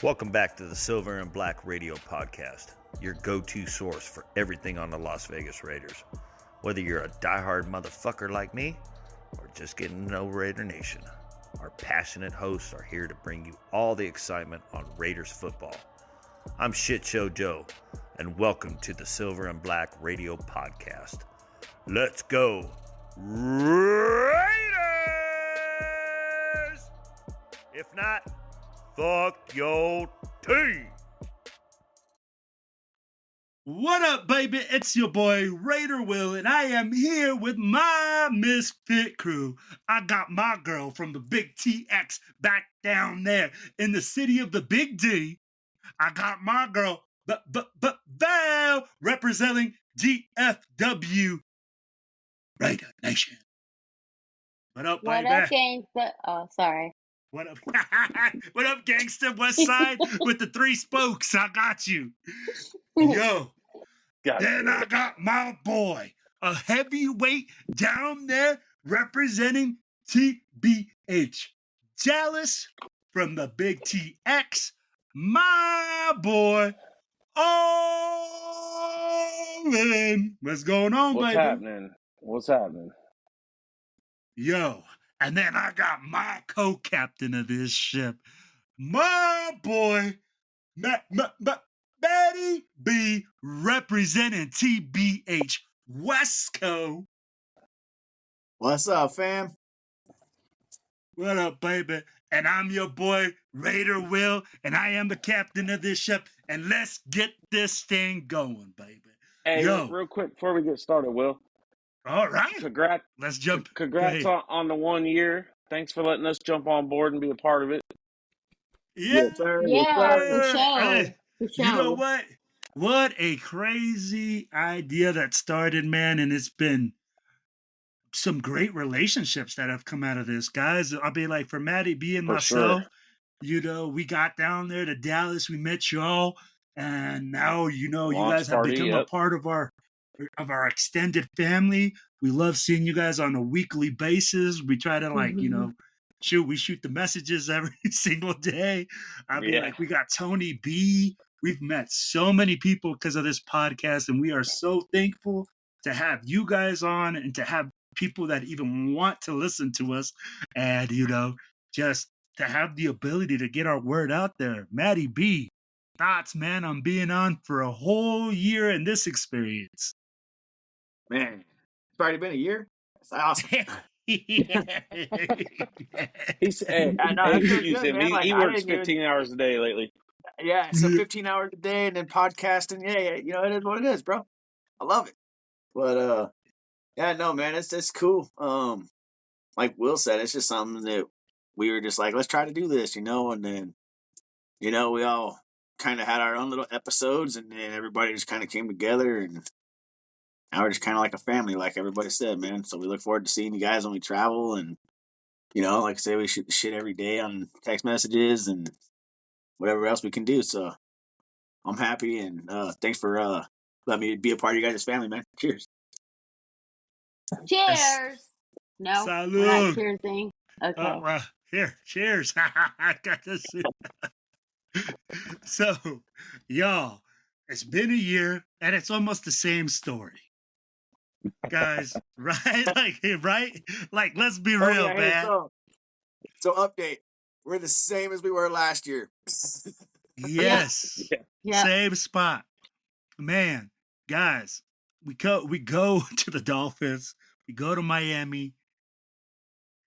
Welcome back to the Silver and Black Radio Podcast, your go-to source for everything on the Las Vegas Raiders. Whether you're a diehard motherfucker like me, or just getting to know Raider Nation, our passionate hosts are here to bring you all the excitement on Raiders football. I'm Shit Show Joe, and welcome to the Silver and Black Radio Podcast. Let's go, Raiders! If not, fuck your team. What up, baby? It's your boy, Raider Will, and I am here with my misfit crew. I got my girl from the Big TX back down there in the city of the Big D. I got my girl, Val, representing GFW Raider Nation. What up, baby? What up, gangsta? Oh, sorry. What up? What up, gangster? West Side with the three spokes. I got you. Yo. Then I got my boy, a heavyweight down there representing TBH. Dallas from the Big TX. My boy, Owen. What's going on, baby? What's happening? Yo. And then I got my co-captain of this ship, my boy, Matty B, representing TBH Wesco. What's up, fam? What up, baby? And I'm your boy, Raider Will, and I am the captain of this ship. And let's get this thing going, baby. Hey, real quick before we get started, Will. All right. Let's jump. Congrats on the 1 year. Thanks for letting us jump on board and be a part of it. Yeah, for sure. Hey, you know what? What a crazy idea that started, man. And it's been some great relationships that have come out of this, guys. I'll be like, for Matty B and myself, you know, we got down there to Dallas. We met y'all. And now, you know, you guys have become a part of our extended family. We love seeing you guys on a weekly basis. We try to we shoot the messages every single day. I mean, like, we got Tony B. We've met so many people because of this podcast, and we are so thankful to have you guys on and to have people that even want to listen to us, and, you know, just to have the ability to get our word out there. Matty B, thoughts, man, on being on for a whole year in this experience? Man, it's already been a year. That's awesome. He works 15 hours a day lately. Yeah, so 15 hours a day and then podcasting. Yeah, you know, it is what it is, bro. I love it. But yeah, no, man, it's cool. Like Will said, it's just something that we were just like, let's try to do this, you know, and then, you know, we all kind of had our own little episodes, and then everybody just kind of came together, and now we're just kind of like a family, like everybody said, man. So we look forward to seeing you guys when we travel, and, you know, like I say, we shoot the shit every day on text messages and whatever else we can do. So I'm happy, and thanks for letting me be a part of you guys' family, man. Cheers. Cheers. No, Salud. we're not cheersing. Okay. Here, cheers. I got this. So, y'all, it's been a year, and it's almost the same story, guys. Right? Like, let's be real, man. So update. We're the same as we were last year. Yes. Yeah. Same spot. Man, guys, we go to the Dolphins. We go to Miami.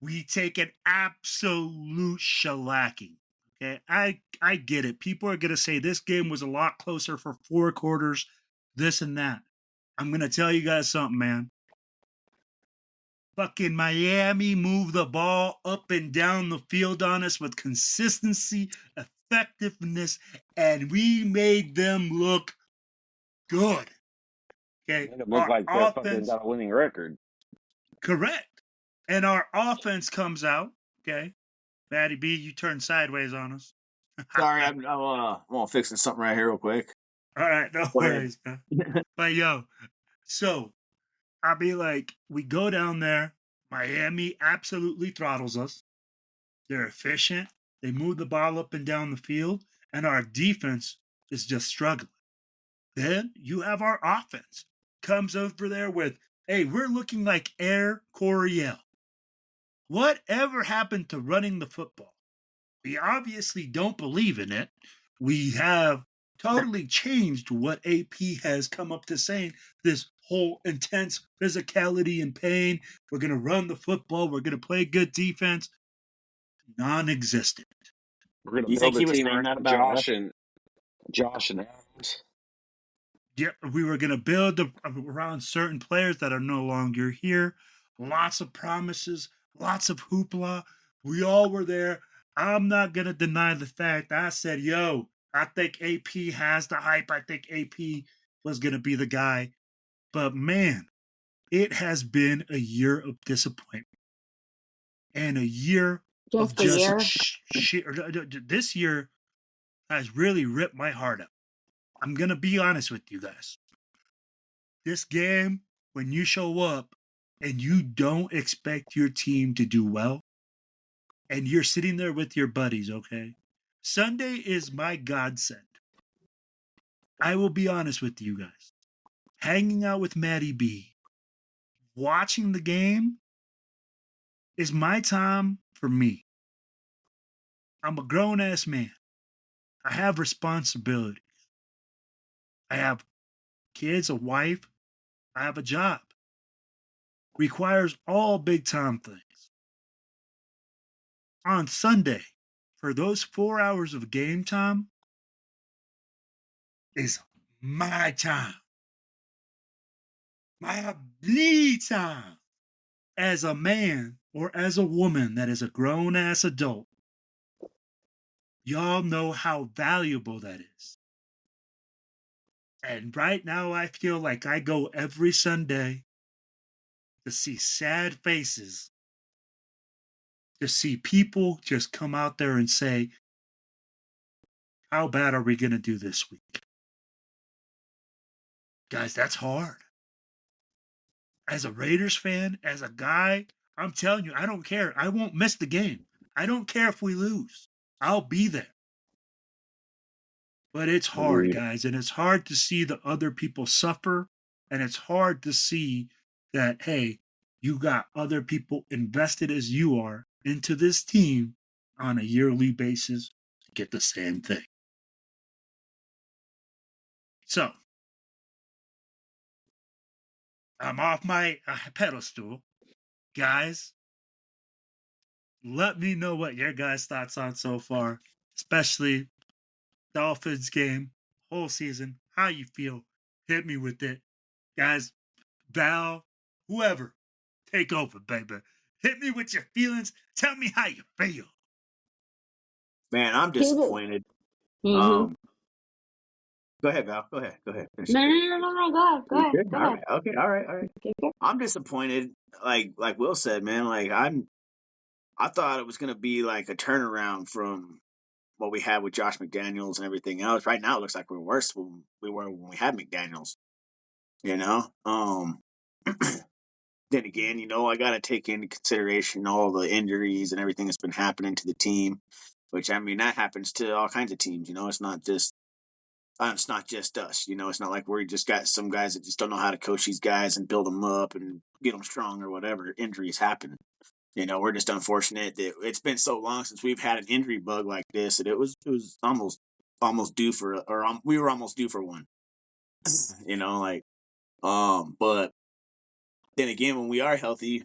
We take an absolute shellacking. Okay, I get it. People are going to say this game was a lot closer for 4 quarters, this and that. I'm going to tell you guys something, man. Fucking Miami moved the ball up and down the field on us with consistency, effectiveness, and we made them look good. Okay, It looked like they fucking got a winning record. Correct. And our offense comes out, okay? Matty B, you turned sideways on us. Sorry, I'm fixing something right here real quick. All right, no worries, man. But yo, so I'll be like, we go down there. Miami absolutely throttles us. They're efficient. They move the ball up and down the field. and our defense is just struggling. Then you have our offense comes over there with, hey, we're looking like Air Coryell. Whatever happened to running the football? We obviously don't believe in it. We have totally changed what AP has come up to saying. This whole intense physicality and pain. We're going to run the football. We're going to play good defense. Non-existent. We're going You to think build a he was team saying around that about Josh and Adams. Yeah, we were going to build around certain players that are no longer here. Lots of promises, lots of hoopla. We all were there. I'm not going to deny the fact I said, yo, I think AP has the hype. I think AP was going to be the guy. But man, it has been a year of disappointment and a year of Just a just year. shit. This year has really ripped my heart out. I'm going to be honest with you guys. This game, when you show up and you don't expect your team to do well, and you're sitting there with your buddies, okay? Sunday is my godsend. I will be honest with you guys. Hanging out with Maddie B, watching the game is my time for me. I'm a grown ass man. I have responsibilities. I have kids, a wife. I have a job. Requires all big time things. On Sunday, for those 4 hours of game time, is my time. My me time. As a man or as a woman that is a grown ass adult, y'all know how valuable that is. And right now, I feel like I go every Sunday to see sad faces, to see people just come out there and say, how bad are we going to do this week? Guys, that's hard. As a Raiders fan, as a guy, I'm telling you, I don't care. I won't miss the game. I don't care if we lose. I'll be there. But it's hard, guys, and it's hard to see the other people suffer, and it's hard to see that, hey, you got other people invested as you are into this team on a yearly basis to get the same thing. So, I'm off my pedestal. Guys, let me know what your guys' thoughts on so far, especially Dolphins game, whole season, how you feel. Hit me with it. Guys, Val, whoever, take over, baby. Hit me with your feelings. Tell me how you feel. Man, I'm disappointed. Mm-hmm. Go ahead, Val. Go ahead. No. Go ahead. Go All ahead. right. Okay. All right. Okay. I'm disappointed. Like Will said, man. I thought it was gonna be like a turnaround from what we had with Josh McDaniels and everything else. Right now, it looks like we're worse than we were when we had McDaniels. You know. Then again, I got to take into consideration all the injuries and everything that's been happening to the team. Which that happens to all kinds of teams. It's not just us. It's not like we just got some guys that just don't know how to coach these guys and build them up and get them strong or whatever. Injuries happen. We're just unfortunate that it's been so long since we've had an injury bug like this that it was almost due for, we were almost due for one. But then again, when we are healthy,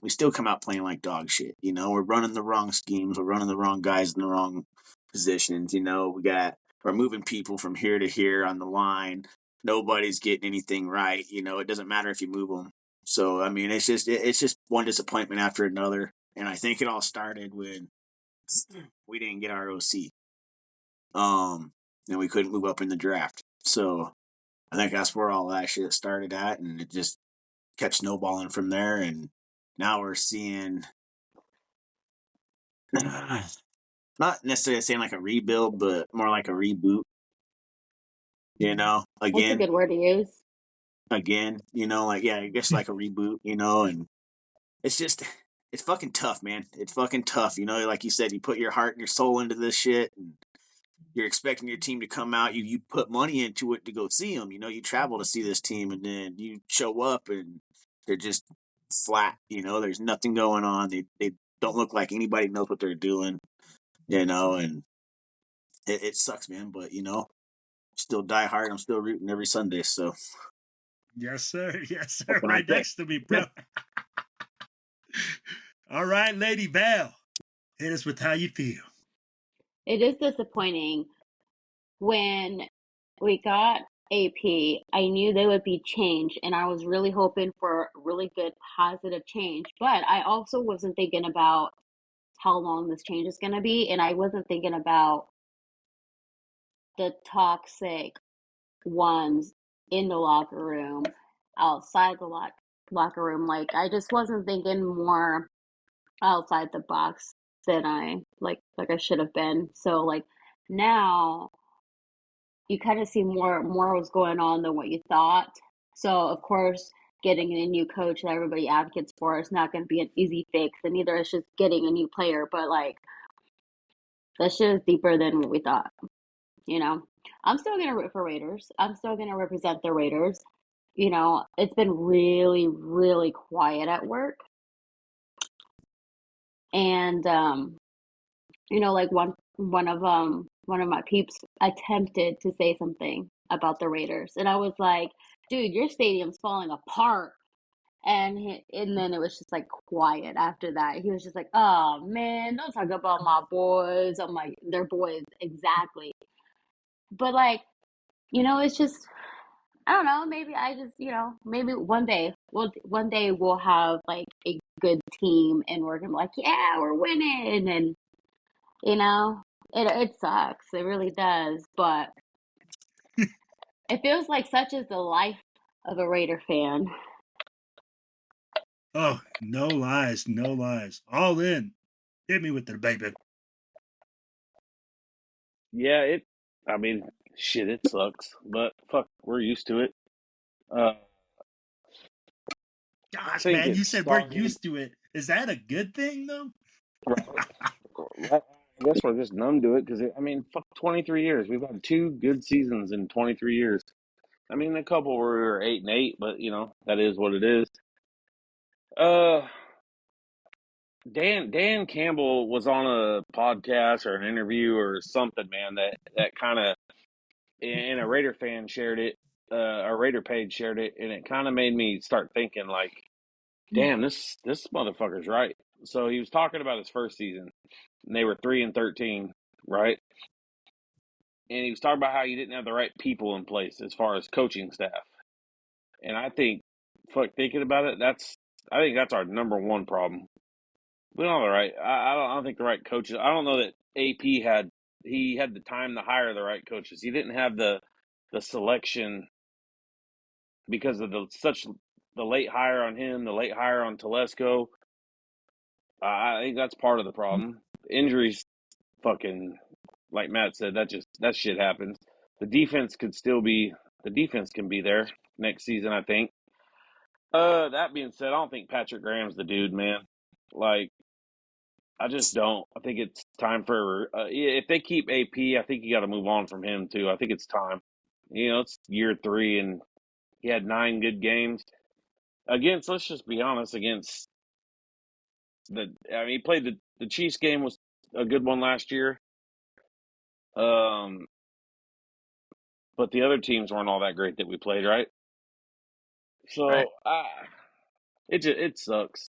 we still come out playing like dog shit. We're running the wrong schemes. We're running the wrong guys in the wrong positions. We're moving people from here to here on the line. Nobody's getting anything right. It doesn't matter if you move them. So, it's just one disappointment after another. And I think it all started when we didn't get our OC. And we couldn't move up in the draft. So I think that's where all that shit started at. And it just kept snowballing from there. And now we're seeing, not necessarily saying like a rebuild, but more like a reboot. Again. That's a good word to use. Again, I guess like a reboot, and it's fucking tough, man. It's fucking tough, like you said, you put your heart and your soul into this shit, and you're expecting your team to come out. You put money into it to go see them. You travel to see this team, and then you show up and they're just flat. There's nothing going on. They don't look like anybody knows what they're doing. And it sucks, man. But still die hard. I'm still rooting every Sunday. So yes, sir. Yes, sir. Right next to me, bro. All right, Lady Val, hit us with how you feel. It is disappointing. When we got AP, I knew there would be change, and I was really hoping for really good, positive change. But I also wasn't thinking about how long this change is going to be, and I wasn't thinking about the toxic ones in the locker room, outside the locker room. Like, I just wasn't thinking more outside the box than I I should have been. So like now you kind of see more was going on than what you thought. So of course, getting a new coach that everybody advocates for is not going to be an easy fix, and neither is just getting a new player. But like that shit is deeper than what we thought. I'm still gonna root for Raiders. I'm still gonna represent the Raiders. It's been really, really quiet at work, and like one of my peeps attempted to say something about the Raiders, and I was like, dude, your stadium's falling apart. And then it was just like quiet after that. He was just like, oh man, don't talk about my boys. I'm like, they're boys, exactly. But like, it's just, I don't know, maybe I just, maybe one day we'll have like a good team and we're gonna be like, yeah, we're winning. And it sucks. It really does. But it feels like such is the life of a Raider fan. Oh, no lies, no lies. All in. Hit me with it, baby. Yeah, shit, it sucks. But fuck, we're used to it. I Gosh, think man, it you said we're started. used to it. Is that a good thing, though? I guess we're just numb to it because, fuck, 23 years. We've had 2 good seasons in 23 years. A couple where we were 8-8, but that is what it is. Dan Campbell was on a podcast or an interview or something, man. That kind of, and a Raider fan shared it. A Raider page shared it, and it kind of made me start thinking, like, damn, this motherfucker's right. So he was talking about his first season, and they were 3-13, right? And he was talking about how you didn't have the right people in place as far as coaching staff. And I think, fuck, thinking about it, I think that's our number one problem. We don't have the right. I don't think the right coaches. I don't know that AP had the time to hire the right coaches. He didn't have the selection because of the late hire on him, the late hire on Telesco. I think that's part of the problem. Injuries, fucking, like Matt said, that shit happens. The defense can be there next season, I think. That being said, I don't think Patrick Graham's the dude, man. Like, I just don't. I think it's time for if they keep AP, I think you got to move on from him too. I think it's time. It's year 3 and he had 9 good games against. Let's just be honest. Against he played the Chiefs game was a good one last year. But the other teams weren't all that great that we played, right? So Right. it sucks.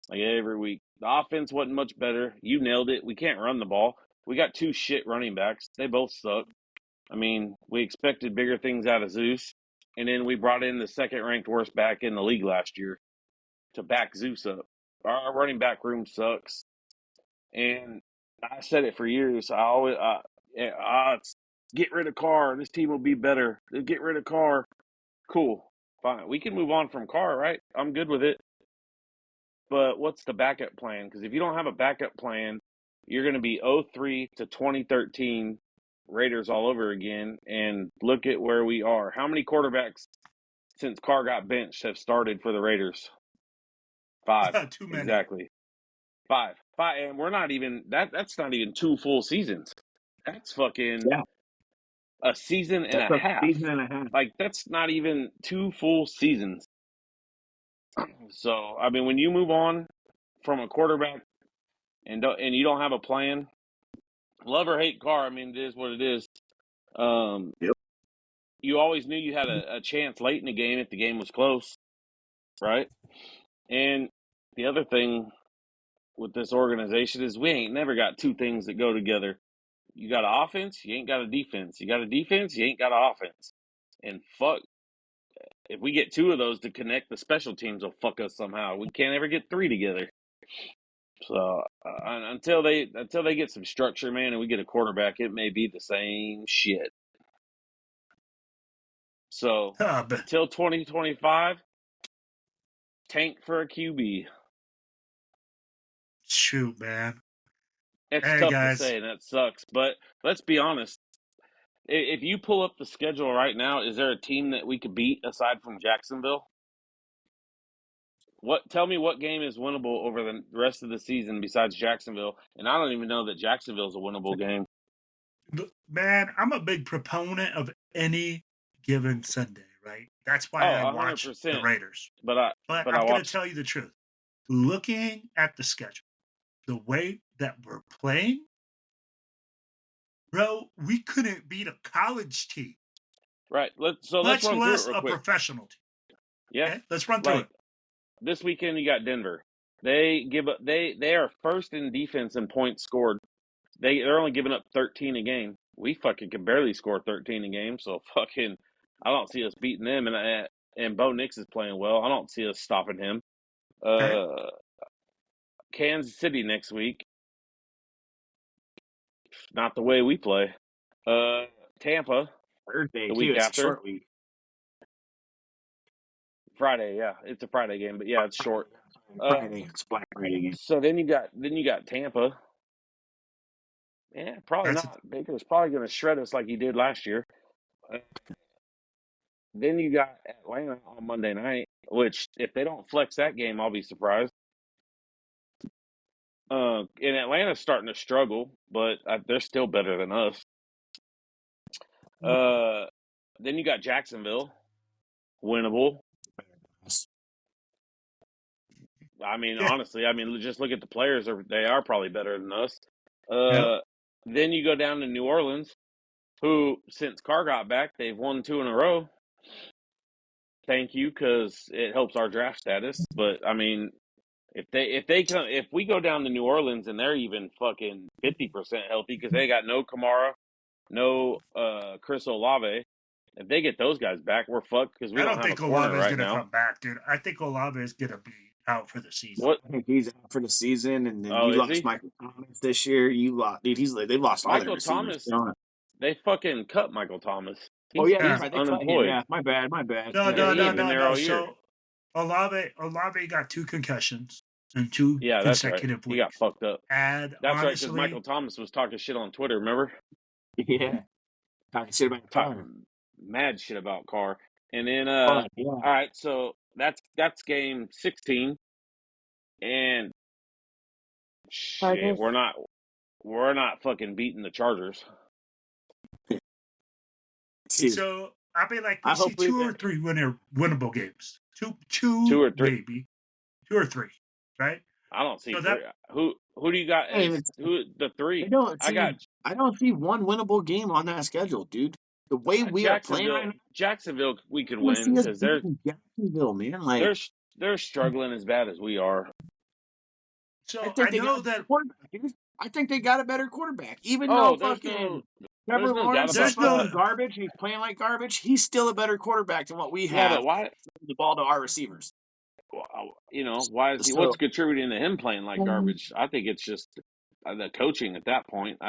Like every week, the offense wasn't much better. You nailed it. We can't run the ball. We got 2 shit running backs. They both suck. We expected bigger things out of Zeus, and then we brought in the second-ranked worst back in the league last year to back Zeus up. Our running back room sucks, and I said it for years. I always, get rid of Carr. This team will be better. Get rid of Carr. Cool, fine. We can move on from Carr, right? I'm good with it. But what's the backup plan? Because if you don't have a backup plan, you're going to be 0-3 to 2013 Raiders all over again. And look at where we are. How many quarterbacks since Carr got benched have started for the Raiders? 5. Too many. Exactly. 5. And we're not even that's not even 2 full seasons. That's fucking Yeah. a season and That's a a half. season and a half. Like, that's not even 2 full seasons. So, I mean, when you move on from a quarterback and you don't have a plan, love or hate Carr, I mean, it is what it is. Yep. You always knew you had a chance late in the game if the game was close, right? And the other thing with this organization is we ain't never got two things that go together. You got an offense, you ain't got a defense. You got a defense, you ain't got an offense. And fuck, if we get two of those to connect, the special teams will fuck us somehow. We can't ever get three together. So until they get some structure, man, and we get a quarterback, it may be the same shit. So But until 2025, tank for a QB. shoot, man. It's Hey, tough guys. to say, and that sucks. But let's be honest. If you pull up the schedule right now, is there a team that we could beat aside from Jacksonville? Tell me what game is winnable over the rest of the season besides Jacksonville? And I don't even know that Jacksonville's a winnable game. Man, I'm a big proponent of any given Sunday, right? That's why I watch 100%. the Raiders. But I'm going to tell you the truth. Looking at the schedule, the way that we're playing, bro, we couldn't beat a college team. Right. Let's run much through less it real a quick. professional team. Yeah. Okay? Let's run through it. This weekend you got Denver. They are first in defense in points scored. They're only giving up 13 a game. We fucking can barely score 13 a game, so fucking I don't see us beating them. And Bo Nix is playing well. I don't see us stopping him. Okay. Kansas City next week. Not the way we play. Tampa. Thursday, the week too. It's after. A short week. Friday, yeah. It's a Friday game, but yeah, it's short. Friday. It's Black Friday game. So then you got Tampa. Yeah, probably not. Baker's probably going to shred us like he did last year. Then you got Atlanta on Monday night, which if they don't flex that game, I'll be surprised. And Atlanta's starting to struggle, but they're still better than us. Then you got Jacksonville, winnable. I mean, honestly, just look at the players; they are probably better than us. Then you go down to New Orleans, who since Carr got back, they've won 2 in a row. Thank you, because it helps our draft status. But I mean, if we go down to New Orleans and they're even fucking 50% healthy because they got no Kamara, no Chris Olave. If they get those guys back, we're fucked because we don't have a corner right now. Come back, dude. I think Olave is gonna be out for the season. What? I think he's out for the season, and then you lost Michael Thomas this year. You lost, dude. They've lost all their receivers. They fucking cut Michael Thomas. He's unemployed. Yeah, my bad. No. So Olave got 2 concussions in 2 consecutive weeks. He got fucked up. That's right, because Michael Thomas was talking shit on Twitter. Remember? Yeah, talking shit about Carr. Mad shit about Carr. And then, all right, so that's game 16, and shit, we're not fucking beating the Chargers. So I mean, like we see 2 or 3 winnable games. Two or three, maybe 2 or 3, right? I don't see 3. Who do you got? Who the 3? I don't see one winnable game on that schedule, dude. The way we are playing right now, Jacksonville, we could win because they're Jacksonville, man. Like they're struggling as bad as we are. So I know that I think they got a better quarterback, even though fucking Trevor Lawrence is garbage. He's playing like garbage. He's still a better quarterback than what we have. Yeah, but why the ball to our receivers? Why is he? What's contributing to him playing like garbage? I think it's just the coaching at that point.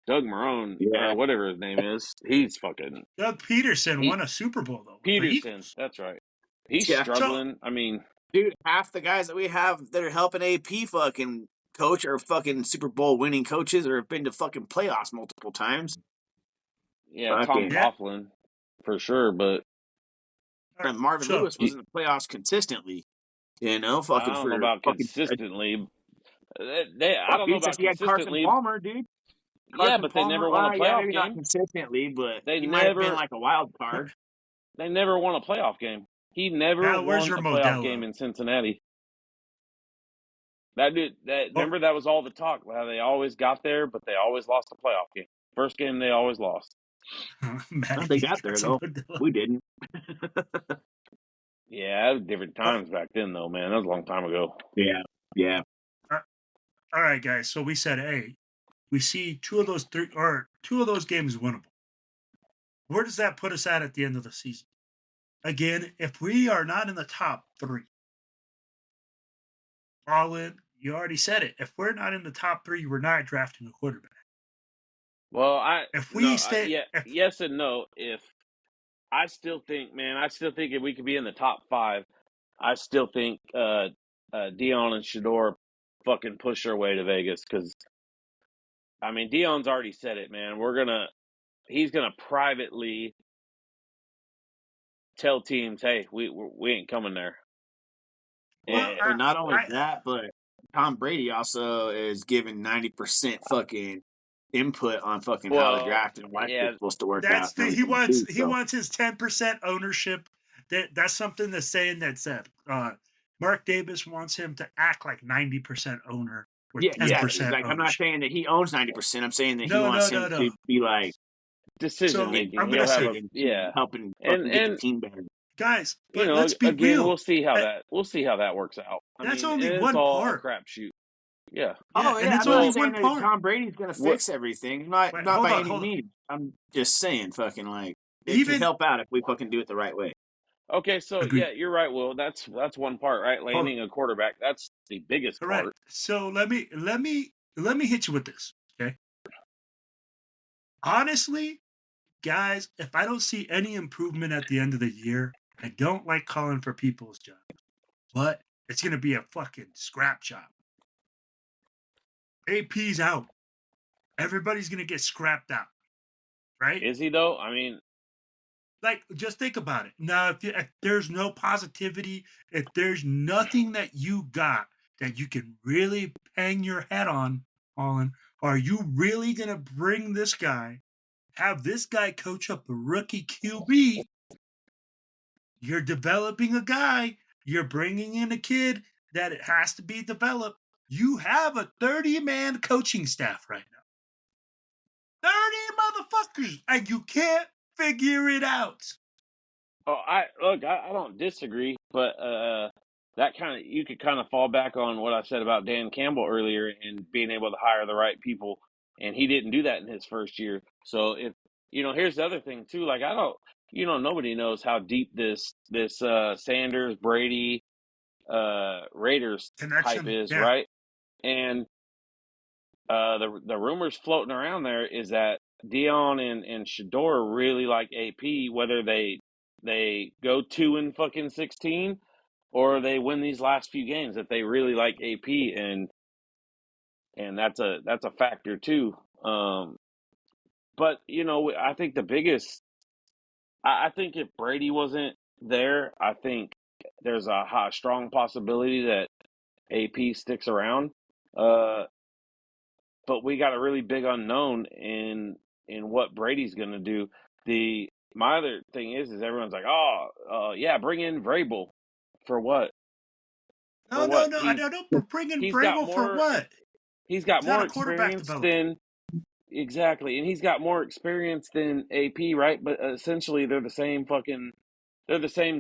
Doug Marrone, or whatever his name is, he's fucking. Doug Peterson won a Super Bowl though. Peterson, that's right. He's struggling. I mean, dude, half the guys that we have that are helping AP fucking coach are fucking Super Bowl winning coaches or have been to fucking playoffs multiple times. Yeah, Tom Coughlin, for sure, but Marvin Lewis was in the playoffs consistently. I don't know about consistently. I don't know about consistently. Carson Palmer, dude. Yeah, Carson but they Palmer, never won a yeah, playoff maybe not game. consistently, but They he might have been never like a wild card. they never won a playoff game. He never Now, where's won your a playoff game Modelo? in Cincinnati. That dude, Oh, remember that was all the talk. How they always got there, but they always lost a playoff game. First game they always lost. Matt, Well, if they you got there some though. Modelo. We didn't. Yeah, that was different times back then, though, man. That was a long time ago. Yeah. All right, guys. So we said, hey, we see two of those games winnable. Where does that put us at the end of the season? Again, if we are not in the top 3, all in, you already said it. If we're not in the top 3, we're not drafting a quarterback. Well, yes and no. If I still think if we could be in the top 5, I still think Dion and Shadour fucking push their way to Vegas because I mean Dion's already said it, man. He's gonna privately tell teams, hey, we ain't coming there. Well, And not only that, but Tom Brady also is giving 90% fucking input on fucking how the draft and life is supposed to work out. He wants his 10% ownership. That's something that's saying that said. Mark Davis wants him to act like 90% owner with 10% exactly. Like, ownership. I'm not saying that he owns 90%. I'm saying that he wants him to be like decision making. I'm He'll gonna have say, helping get the team better. Guys, but let's be again, real. we'll see how that works out. That's I mean, only it's one all part. a crapshoot. Yeah. And it's I'm only not saying one that part. Tom Brady's gonna fix everything. Not by any means. I'm just saying, fucking like it can help out if we fucking do it the right way. Okay, so Agreed. yeah, you're right, Will. That's one part, right? Landing a quarterback, that's the biggest part. So let me hit you with this, okay? Honestly, guys, if I don't see any improvement at the end of the year, I don't like calling for people's jobs. But it's gonna be a fucking scrap job. AP's out. Everybody's gonna get scrapped out, right? Is he though? I mean, like, just think about it. Now, if there's no positivity, if there's nothing that you got that you can really hang your head on, are you really gonna bring this guy, have this guy coach up a rookie QB? You're developing a guy. You're bringing in a kid that it has to be developed. You have a 30-man coaching staff right now. 30 motherfuckers, and you can't figure it out. Oh, I don't disagree, but that kind of you could kind of fall back on what I said about Dan Campbell earlier and being able to hire the right people, and he didn't do that in his first year. So if here's the other thing too. Like nobody knows how deep this Sanders Brady Raiders Connection, hype is, right? And the rumors floating around there is that Dion and Shadour really like AP, whether they go 2 and fucking 16 or they win these last few games, that they really like AP, and that's a factor too. But I think the biggest, I think if Brady wasn't there, I think there's a strong possibility that AP sticks around. But we got a really big unknown in what Brady's going to do. My other thing is everyone's like, yeah, bring in Vrabel for what? No, I don't know. Bring in Vrabel for what? He's got more experience than exactly, and he's got more experience than AP, right? But essentially, they're the same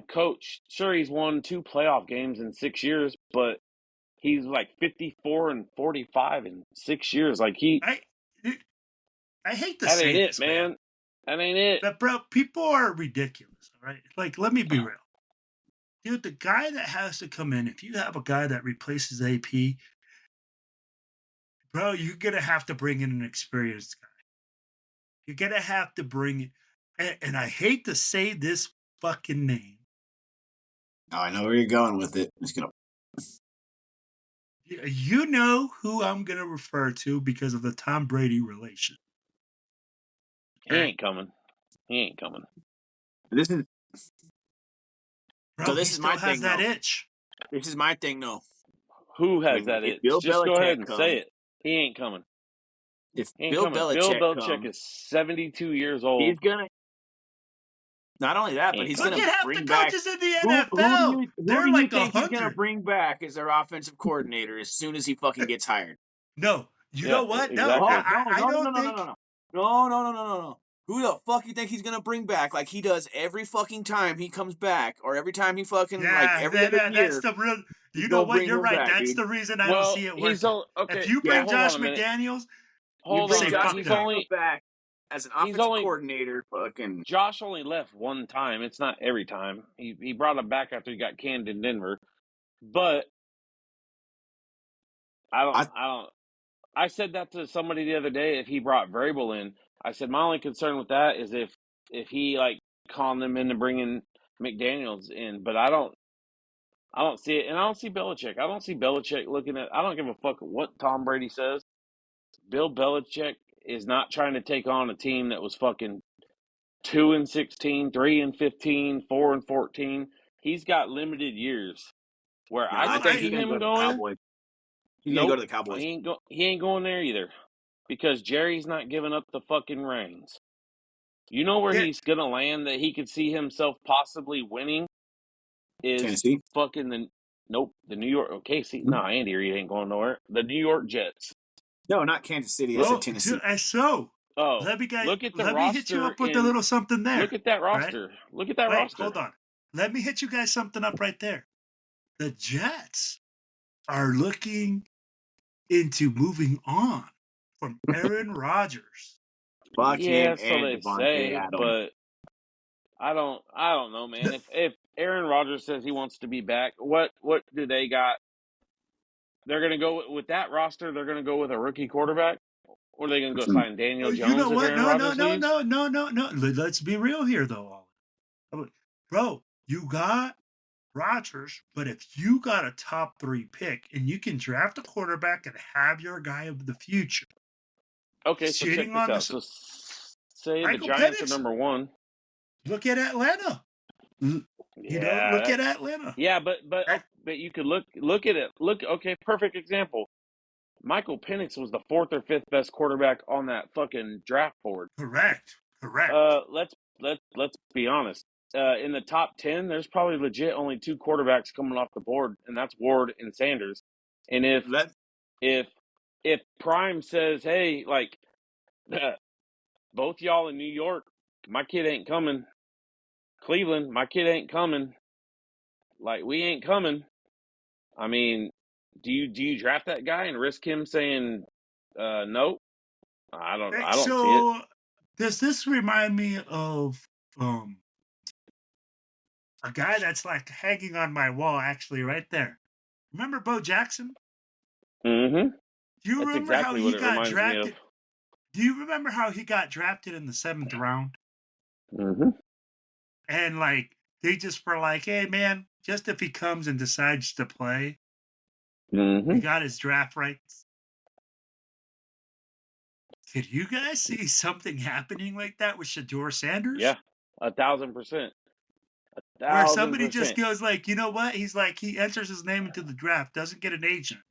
coach. Sure, he's won 2 playoff games in 6 years, but he's like 54 and 45 in 6 years. Like I hate to say this, man. That ain't it. But bro, people are ridiculous, all right? Like, let me be real. Dude, the guy that has to come in, if you have a guy that replaces AP, bro, you're going to have to bring in an experienced guy. You're going to have to bring it. And I hate to say this fucking name. Oh, I know where you're going with it. You know who I'm going to refer to because of the Tom Brady relation. He ain't coming. This is Bro, so. This he is still my has thing. That itch. This is my thing, though. Who has that itch? Just go ahead and say it. He ain't coming. if He ain't Bill coming. Bill Belichick Belichick comes, is 72 years old. he's gonna. Not only that, but he's Look gonna at half the bring back. coaches in the Who NFL. do They're you like think he's gonna 100. bring back as their offensive coordinator as soon as he fucking gets hired? No, you know what? No, exactly. I don't think. No. Who the fuck you think he's gonna bring back like he does every fucking time he comes back, or every time he fucking like every other year? That's the real. he's You know gonna what? bring You're him right. back, That's dude. the reason I don't Well, see it he's working. okay. If you Yeah, bring hold Josh on a minute. McDaniels, You Hold bring say on. Josh fuck He's that. only back as an offensive coordinator. Fucking Josh only left one time. It's not every time. He brought him back after he got canned in Denver. But I said that to somebody the other day. If he brought Variable in, I said my only concern with that is if he like conned them into bringing McDaniels in. But I don't see it, and I don't see Belichick. I don't see Belichick looking at. I don't give a fuck what Tom Brady says. Bill Belichick is not trying to take on a team that was fucking 2-16, 3-15, 4-14. He's got limited years. Where I I could think see he's gonna him go to the going. Cowboys. He's gonna Nope, go to the Cowboys. he ain't going there either, because Jerry's not giving up the fucking reins. You know where he's gonna land that he could see himself possibly winning is Tennessee. fucking the New York. Okay, see, no, Andy Reid ain't going nowhere. The New York Jets. No, not Kansas City. I said Tennessee. Oh, let me look at the let me hit you roster up with a little something there. Look at that right? roster. Look at that Wait, roster. hold on. Let me hit you guys something up right there. The Jets are looking into moving on from Aaron Rodgers. Fuck Yeah, him so and they Devontae say, Adams. but I don't know, man. If Aaron Rodgers says he wants to be back, what do they got? They're gonna go with that roster. They're gonna go with a rookie quarterback, or are they gonna go sign Daniel Jones? You know what? If Aaron Rodgers leaves? No. Let's be real here, though, bro. You got Rodgers, but if you got a top 3 pick and you can draft a quarterback and have your guy of the future, okay, so check this out. So say the Giants are number 1. Look at Atlanta. Look at Atlanta. Yeah, but you could look at it. Okay, perfect example. Michael Penix was the 4th or 5th best quarterback on that fucking draft board. Correct. Let's be honest. In the top 10, there's probably legit only 2 quarterbacks coming off the board, and that's Ward and Sanders. And if Prime says, "Hey, like both y'all in New York, my kid ain't coming. Cleveland, my kid ain't coming. Like we ain't coming." I mean, do you draft that guy and risk him saying no? I don't see it. Does this remind me of a guy that's like hanging on my wall, actually, right there? Remember Bo Jackson? Mm-hmm. Do you That's remember exactly how what he it got reminds drafted? me of. Do you remember how he got drafted in the 7th round? Mm-hmm. And like they just were like, "Hey, man, just if he comes and decides to play, he got his draft rights." Could you guys see something happening like that with Shadour Sanders? Yeah, 1,000%. Where somebody just goes like, you know what? He's like, he enters his name into the draft, doesn't get an agent,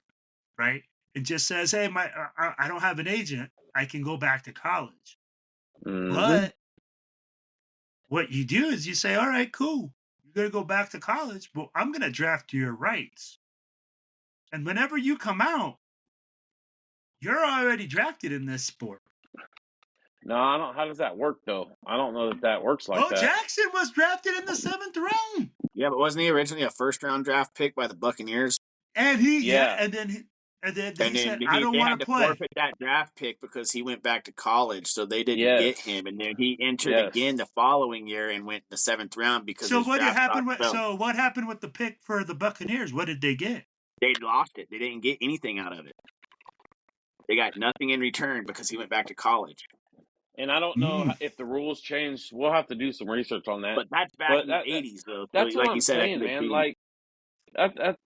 right? And just says, "Hey, I don't have an agent. I can go back to college." But what you do is you say, "All right, cool. You're going to go back to college. Well, I'm going to draft your rights. And whenever you come out, you're already drafted in this sport." No, I don't. How does that work, though? I don't know that works like that. Jackson was drafted in the 7th round. Yeah, but wasn't he originally a 1st-round draft pick by the Buccaneers? And and then he said, "I don't want to play." Forfeit that draft pick because he went back to college, so they didn't get him. And then he entered again the following year and went in the 7th round because what happened with the pick for the Buccaneers? What did they get? They lost it. They didn't get anything out of it. They got nothing in return because he went back to college. And I don't know if the rules changed. We'll have to do some research on that. But that's back in the 80s, though. That's what I'm saying, man. Like,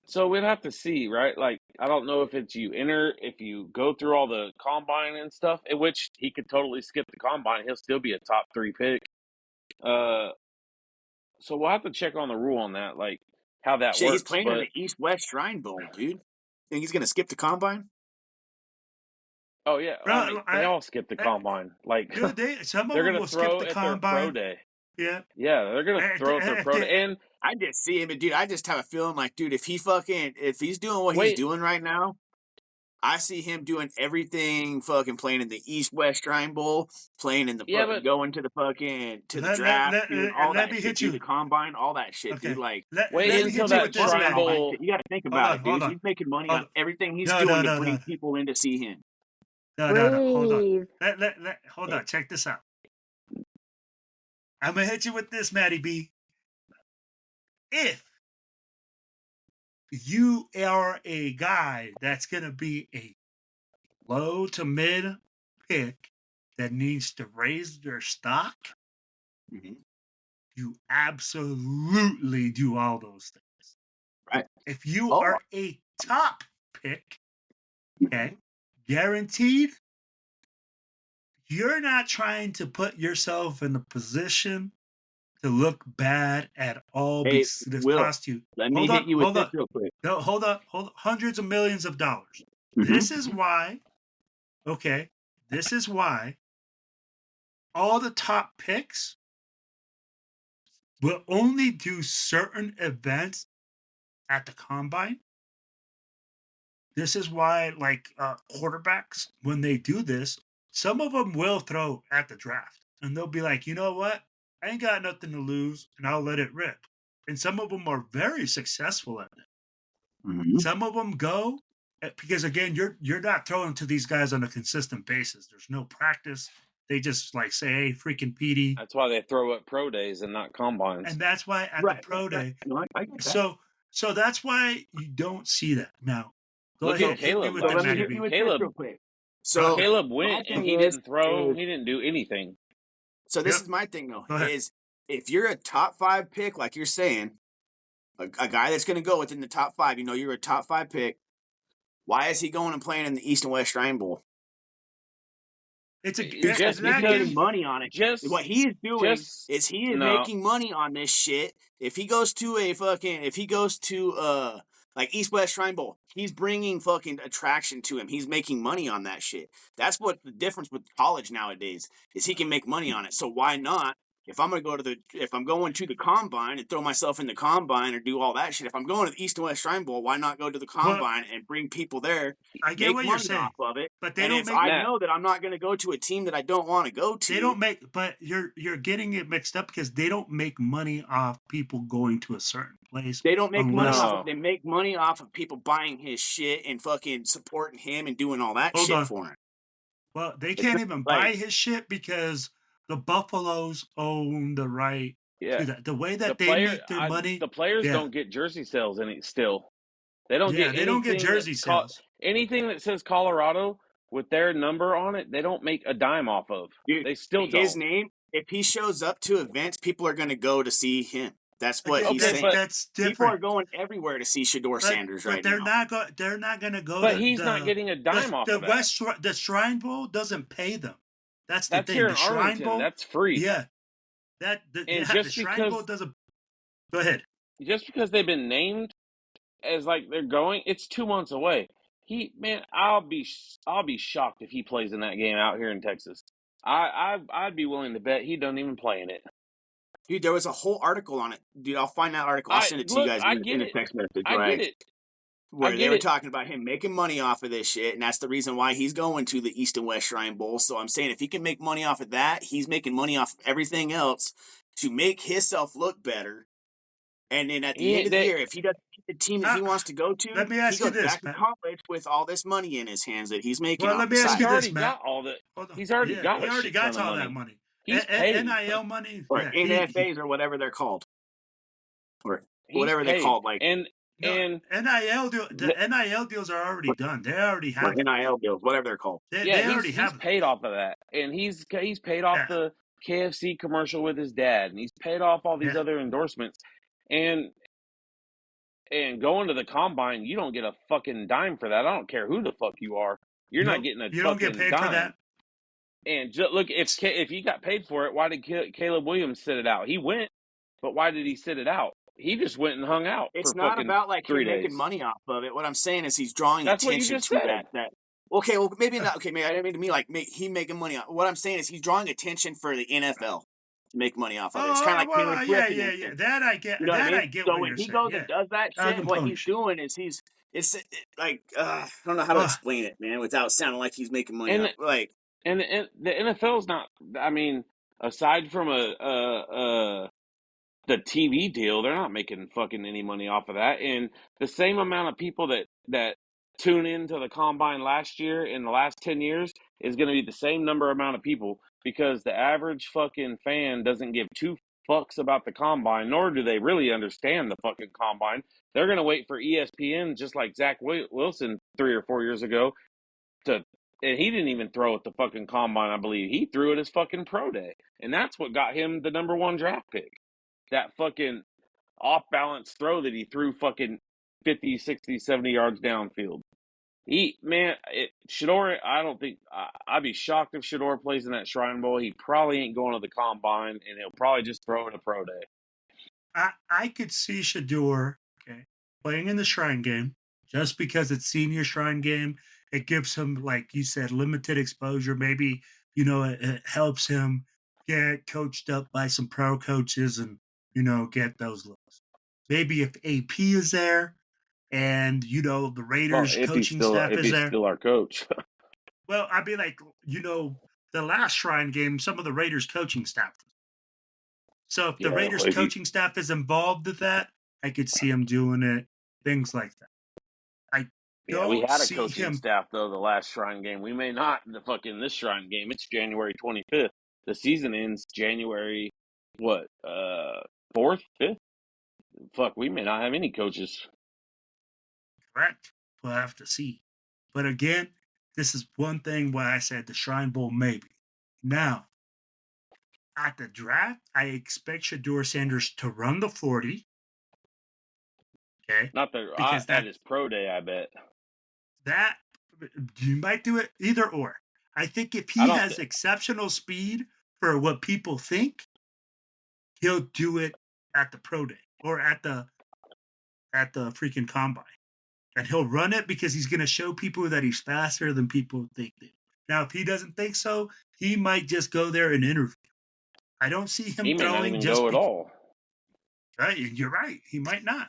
so we'd have to see, right? Like, I don't know if it's if you go through all the combine and stuff, in which he could totally skip the combine. He'll still be a top 3 pick. So we'll have to check on the rule on that, like how that works. He's playing in the East-West Shrine Bowl, dude. Think he's going to skip the combine? Oh yeah, Bro, I mean they all skip the combine. Like dude, some of they're them gonna will skip throw the at their pro combine. day. Yeah. Yeah, they're gonna throw at their If pro day. And I just see him, and dude, I just have a feeling like, dude, if he's doing what he's wait, doing right now, I see him doing everything, fucking playing in the East-West Shrine Bowl, playing in the yeah, but going to the fucking to the draft, doing all let that me shit, hit dude, you. the combine, all that shit, Okay. dude. Like, wait Let me until hit you that with this, Shrine Matty B. Bowl. you got to think Hold about on, it, hold dude. on. He's making money Hold on on. everything he's No, doing no, to no, bring no. people in to see him. No. Hold on. Breathe. Hold on. Check this out. I'm gonna hit you with this, Matty B. If you are a guy that's gonna be a low to mid pick that needs to raise their stock, Mm-hmm. you absolutely do all those things. Right. If you Oh. are a top pick, okay, guaranteed, you're not trying to put yourself in a position to look bad at all Hey, because this Will, cost you. let me hit you with this real quick. No, hold on. Hundreds of millions of dollars. Mm-hmm. This is why, this is why all the top picks will only do certain events at the combine. This is why, like quarterbacks, when they do this, some of them will throw at the draft, and they'll be like, you know what? I ain't got nothing to lose, and I'll let it rip. And some of them are very successful at it. Mm-hmm. Some of them go because again, you're not throwing to these guys on a consistent basis. There's no practice. They just like say, "Hey, freaking Petey." That's why they throw at pro days and not combines. And that's why at the pro day. No, I get that. So that's why you don't see that now. Go Look ahead, at hit me Caleb. with So that, let me Matty hit B. you with Caleb. this real quick. So Caleb my went and thing he is- didn't throw. He didn't do anything. So this Yep. is my thing though, Go ahead. is if you're a top 5 pick, like you're saying, a guy that's going to go within the top 5, you know, you're a top 5 pick. Why is he going and playing in the East and West Shrine Bowl? It's a Because he's making money on it. What he is doing is he is making money on this shit. If he goes to like East West Shrine Bowl, he's bringing fucking attraction to him. He's making money on that shit. That's what the difference with college nowadays is. He can make money on it. So why not? If I'm going to the combine and throw myself in the combine or do all that shit, if I'm going to the East and West Shrine Bowl, why not go to the combine and bring people there, I get make what you're money saying, off of it? but they And don't if make. I know that I'm not going to go to a team that I don't want to go to, They don't make. But you're getting it mixed up because they don't make money off people going to a certain place. they don't make money unless- off of, they make money off of people buying his shit and fucking supporting him and doing all that Hold shit on. for him. Well, they can't even buy his shit because the Buffaloes own the right to that. The way that they make their money, the players yeah. don't get jersey sales still. They don't get they don't get jersey sales. Anything that says Colorado with their number on it, they don't make a dime off of. Dude, they still his don't. name, if he shows up to events, people are going to go to see him. That's what he's saying. That's different. People are going everywhere to see Shadour Sanders right now. But they're not going to go. But he's not getting a dime off of that. The Shrine Bowl doesn't pay them. That's the thing. Here the in Shrine Arlington, Bowl, that's free. Yeah, the Shrine Bowl doesn't. Go ahead. Just because they've been named as like they're going, it's 2 months away. I'll be shocked if he plays in that game out here in Texas. I'd be willing to bet he doesn't even play in it. Dude, there was a whole article on it. Dude, I'll find that article. I'll send it to you guys in a text message. I get it. Where they were talking about him making money off of this shit, and that's the reason why he's going to the East and West Shrine Bowl. So I'm saying if he can make money off of that, he's making money off of everything else to make himself look better. And then at the end of the year, if he doesn't get the team that he wants to go to, let me ask he goes you this, back to college with all this money in his hands that he's making. Well, let me ask you this, Matt. He's already got all that money. He's paid. NIL money, or NFAs or whatever they're called, or whatever they're called, like and NIL the NIL deals are already done. They already have NIL deals, whatever they're called. They already have. He's paid off of that, and he's paid off the KFC commercial with his dad, and he's paid off all these other endorsements, and going to the combine, you don't get a fucking dime for that. I don't care who the fuck you are. You're not getting a fucking dime. You don't get paid for that. And just look, if he got paid for it, why did Caleb Williams sit it out? He went, but why did he sit it out? He just went and hung out. It's for not fucking about like 3 him days. making money off of it. What I'm saying is he's drawing That's attention to that. Okay, well, maybe not. Okay, maybe I didn't mean to me like he making money. What I'm saying is he's drawing attention for the NFL to make money off of it. It's kind of like Taylor Griffin. Yeah. That I get. You know what I That mean? I get So what when you're he saying. goes Yeah. and does that Dog shit, and what pony he's shit. doing is it's like I don't know how to explain it, man, without sounding like he's making money And off. Like, and the NFL's not. I mean, aside from the TV deal, they're not making fucking any money off of that. And the same amount of people that tune into the combine last year in the last 10 years is going to be the same amount of people, because the average fucking fan doesn't give two fucks about the combine, nor do they really understand the fucking combine. They're going to wait for ESPN, just like Zach Wilson 3 or 4 years ago, to, and he didn't even throw at the fucking combine, I believe. He threw at his fucking pro day. And that's what got him the number 1 draft pick. That fucking off balance throw that he threw fucking 50, 60, 70 yards downfield. Shadour, I don't think, I'd be shocked if Shadour plays in that Shrine Bowl. He probably ain't going to the combine, and he'll probably just throw it a pro day. I could see Shadour, playing in the Shrine game just because it's senior Shrine game. It gives him, like you said, limited exposure. Maybe, it helps him get coached up by some pro coaches and, get those looks. Maybe if AP is there and, the Raiders coaching staff is there. Still our coach. Well, I'd be like, the last Shrine game, some of the Raiders coaching staff. So if the Raiders coaching staff is involved with that, I could see him doing it, things like that. We had a coaching staff, though, the last Shrine game. We may not this Shrine game. It's January 25th. The season ends January, 4th, 5th? Fuck, we may not have any coaches. Correct. We'll have to see. But again, this is one thing why I said the Shrine Bowl maybe. Now, at the draft, I expect Shadour Sanders to run the 40. Okay. Not at his pro day, I bet. That you might do it either or. I think if he has exceptional speed for what people think, he'll do it at the pro day or at the freaking combine. And he'll run it because he's going to show people that he's faster than people think. Now, if he doesn't think so, he might just go there and interview. I don't see him he may throwing not even just go at all. Right, you're right. He might not.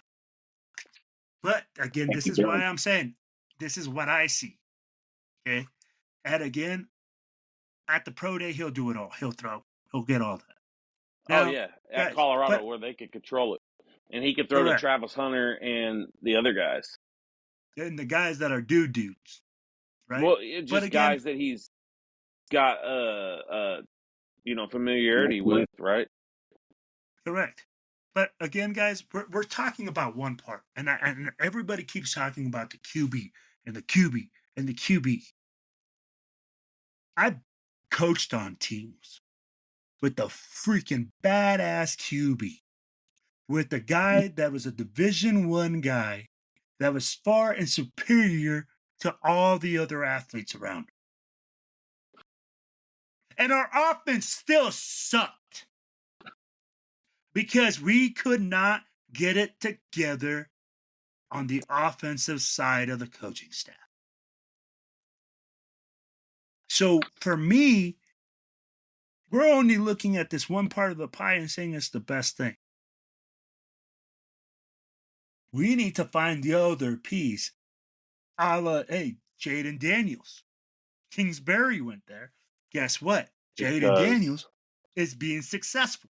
But again, this is why I'm saying this is what I see. Okay, and again, at the pro day, he'll do it all. He'll throw. He'll get all that. Now, at Colorado, where they could control it, and he could throw to Travis Hunter and the other guys. And the guys that are dudes, right? Well, just guys that he's got familiarity with, right? Correct. But again, guys, we're talking about one part, and everybody keeps talking about the QB and the QB and the QB. I coached on teams with the freaking badass QB, with the guy that was a Division I guy that was far and superior to all the other athletes around. And our offense still sucked because we could not get it together on the offensive side of the coaching staff. So for me, we're only looking at this one part of the pie and saying it's the best thing. We need to find the other piece. A la, hey, Jaden Daniels. Kingsbury went there. Guess what? Jaden Daniels is being successful.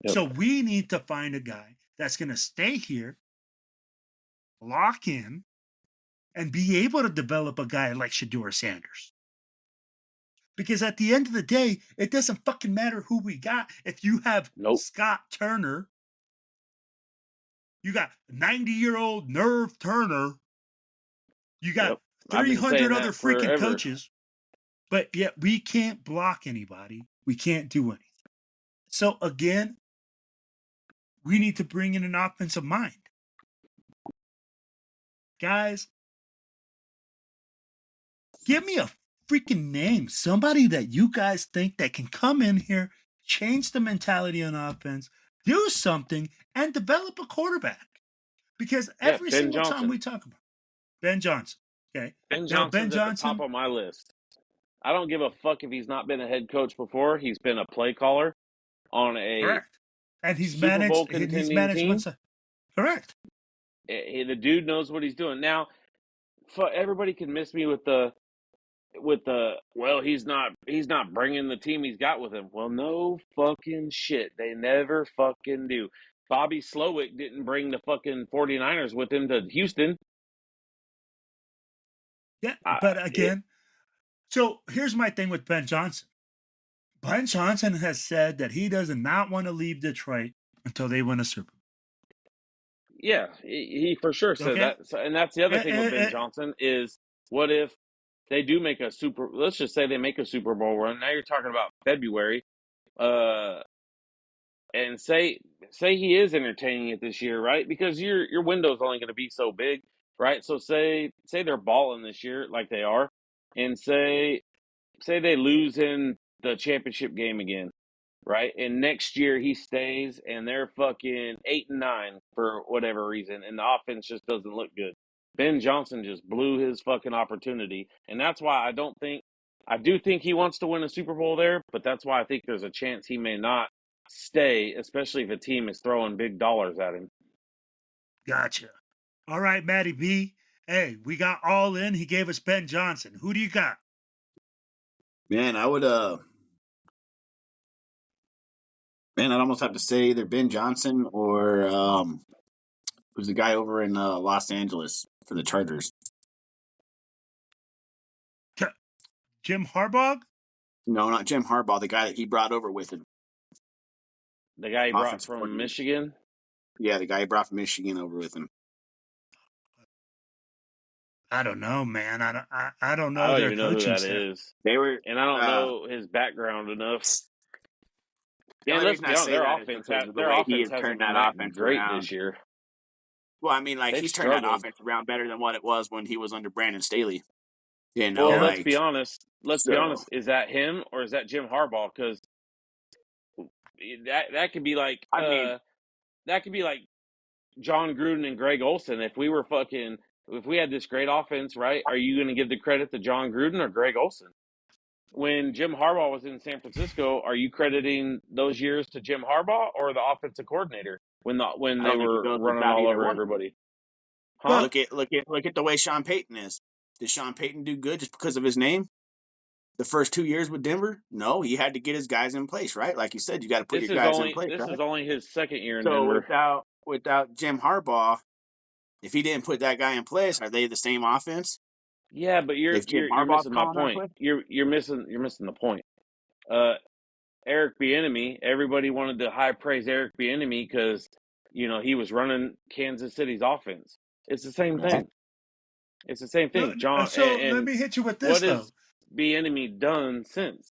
Yep. So we need to find a guy that's going to stay here, lock in, and be able to develop a guy like Shadour Sanders. Because at the end of the day, it doesn't fucking matter who we got. If you have Scott Turner, you got 90-year-old Nerve Turner, you got 300 other freaking coaches, but yet we can't block anybody. We can't do anything. So again, we need to bring in an offensive mind. Guys, give me a freaking name. Somebody that you guys think that can come in here, change the mentality on offense, do something, and develop a quarterback. Because every single time we talk about Ben Johnson. Okay. Ben Now Ben Johnson's at the top Johnson, of my list. I don't give a fuck if he's not been a head coach before. He's been a play caller on a correct, and Super Bowl he's contending managed one team. side. Correct. The dude knows what he's doing. Now, everybody can miss me with the well, he's not bringing the team he's got with him. Well, no fucking shit. They never fucking do. Bobby Slowick didn't bring the fucking 49ers with him to Houston. Yeah, but again, so here's my thing with Ben Johnson. Ben Johnson has said that he does not want to leave Detroit until they win a Super Bowl. Yeah, he for sure said that. So, and that's the other thing with Ben Johnson is, what if they do make a super? Let's just say they make a Super Bowl run. Now you're talking about February, and say he is entertaining it this year, right? Because your window's only going to be so big, right? So say they're balling this year like they are, and say they lose in the championship game again, right? And next year he stays and they're fucking 8-9 for whatever reason, and the offense just doesn't look good. Ben Johnson just blew his fucking opportunity, and that's why I do think he wants to win a Super Bowl there, but that's why I think there's a chance he may not stay, especially if a team is throwing big dollars at him. Gotcha. All right, Matty B. Hey, we got all in. He gave us Ben Johnson. Who do you got? Man, I'd almost have to say either Ben Johnson or who's the guy over in Los Angeles for the Chargers. Jim Harbaugh? No, not Jim Harbaugh. The guy that he brought over with him. The guy he brought from Michigan? Yeah, the guy he brought from Michigan over with him. I don't know, man. I don't know. I don't their even know who that staff. is. They were, and I don't know his background enough. The And only let's reason be I honest, say their that is offense because of the their way he offense has hasn't turned been that acting offense great around. this year. Well, I mean, like, They've he's turned that struggled. offense around better than what it was when he was under Brandon Staley. You know, Well, like, let's be honest. Is that him or is that Jim Harbaugh? Because that could be like that could be like John Gruden and Greg Olson. If we had this great offense, right? Are you going to give the credit to John Gruden or Greg Olson? When Jim Harbaugh was in San Francisco, are you crediting those years to Jim Harbaugh or the offensive coordinator when they were running all over everybody? Huh? Look at the way Sean Payton is. Did Sean Payton do good just because of his name? The first 2 years with Denver? No, he had to get his guys in place, right? Like you said, you got to put your guys in place. This is only his second year in Denver. So without Jim Harbaugh, if he didn't put that guy in place, are they the same offense? Yeah, but you're missing my point. You're missing the point. Eric Bieniemy, everybody wanted to high praise Eric Bieniemy because he was running Kansas City's offense. It's the same thing. It's the same thing, John. So let me hit you with this, what has Bieniemy done since?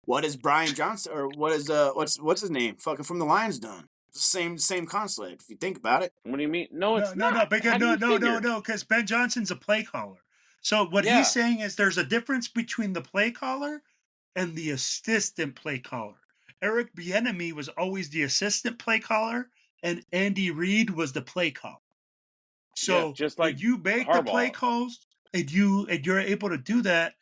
What is Brian Johnson or what is what's his name? Fucking from the Lions done? Same consulate. If you think about it. What do you mean? No, it's not. No, because Ben Johnson's a play caller. So what he's saying is there's a difference between the play caller and the assistant play caller. Eric Bieniemy was always the assistant play caller, and Andy Reid was the play caller. So just like you make Harbaugh. the play calls, and you're able to do that.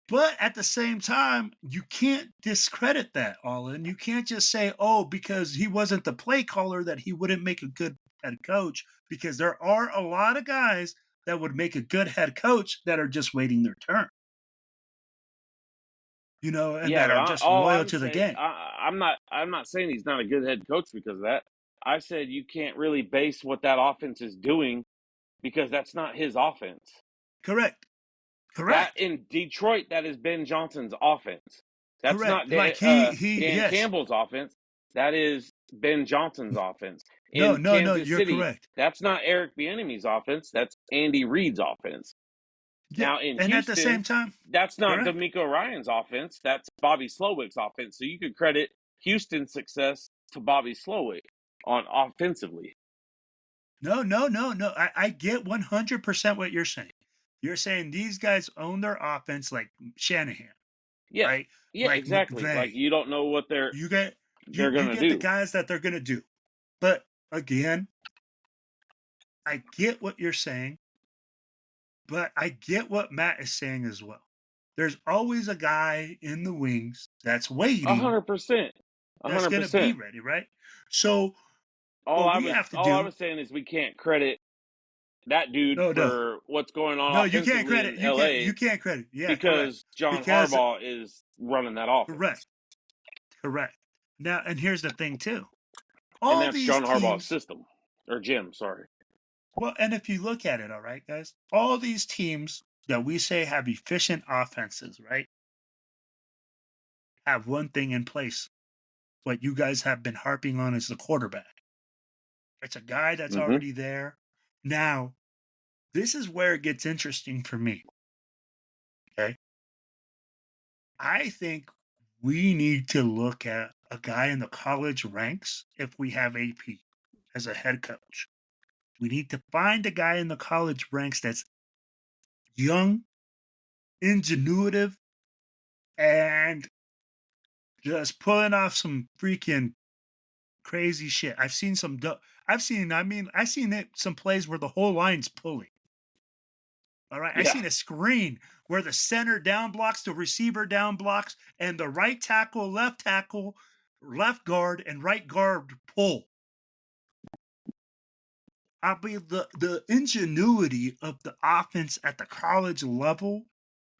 But at the same time, you can't discredit that, Olin. You can't just say, oh, because he wasn't the play caller that he wouldn't make a good head coach, because there are a lot of guys that would make a good head coach that are just waiting their turn. And that are just loyal to the game. I'm not saying he's not a good head coach because of that. I said you can't really base what that offense is doing because that's not his offense. Correct. That in Detroit, that is Ben Johnson's offense. That's not Dan Campbell's offense. That is Ben Johnson's offense. No, Kansas you're City, correct. That's not Eric Bieniemy's offense. That's Andy Reid's offense. Yeah, now in and Houston, at the same time, that's not D'Amico Ryan's offense. That's Bobby Slowick's offense. So you could credit Houston's success to Bobby Slowick on offensively. No. I get 100% what you're saying. You're saying these guys own their offense like Shanahan. Yeah. Right? Yeah, like exactly. McVay. Like you don't know what they're going to do. You get the guys that they're going to do. But again, I get what you're saying, but I get what Matt is saying as well. There's always a guy in the wings that's waiting. 100%. That's going to be ready, right? So what we have to do. All I was saying is we can't credit that dude for what's going on offensively you can't credit, in LA. You can't credit. Yeah, because John Harbaugh is running that offense. Correct. Now, and here's the thing too. And that's John Harbaugh's system. Or Jim, sorry. Well, and if you look at it, all right, guys, all these teams that we say have efficient offenses, right, have one thing in place. What you guys have been harping on is the quarterback. It's a guy that's already there. Now, this is where it gets interesting for me. Okay? I think we need to look at a guy in the college ranks if we have AP as a head coach. We need to find a guy in the college ranks that's young, ingenuitive, and just pulling off some freaking crazy shit. I've seen some some plays where the whole line's pulling. All right. Yeah. I've seen a screen where the center down blocks, the receiver down blocks, and the right tackle, left guard, and right guard pull. I mean, the ingenuity of the offense at the college level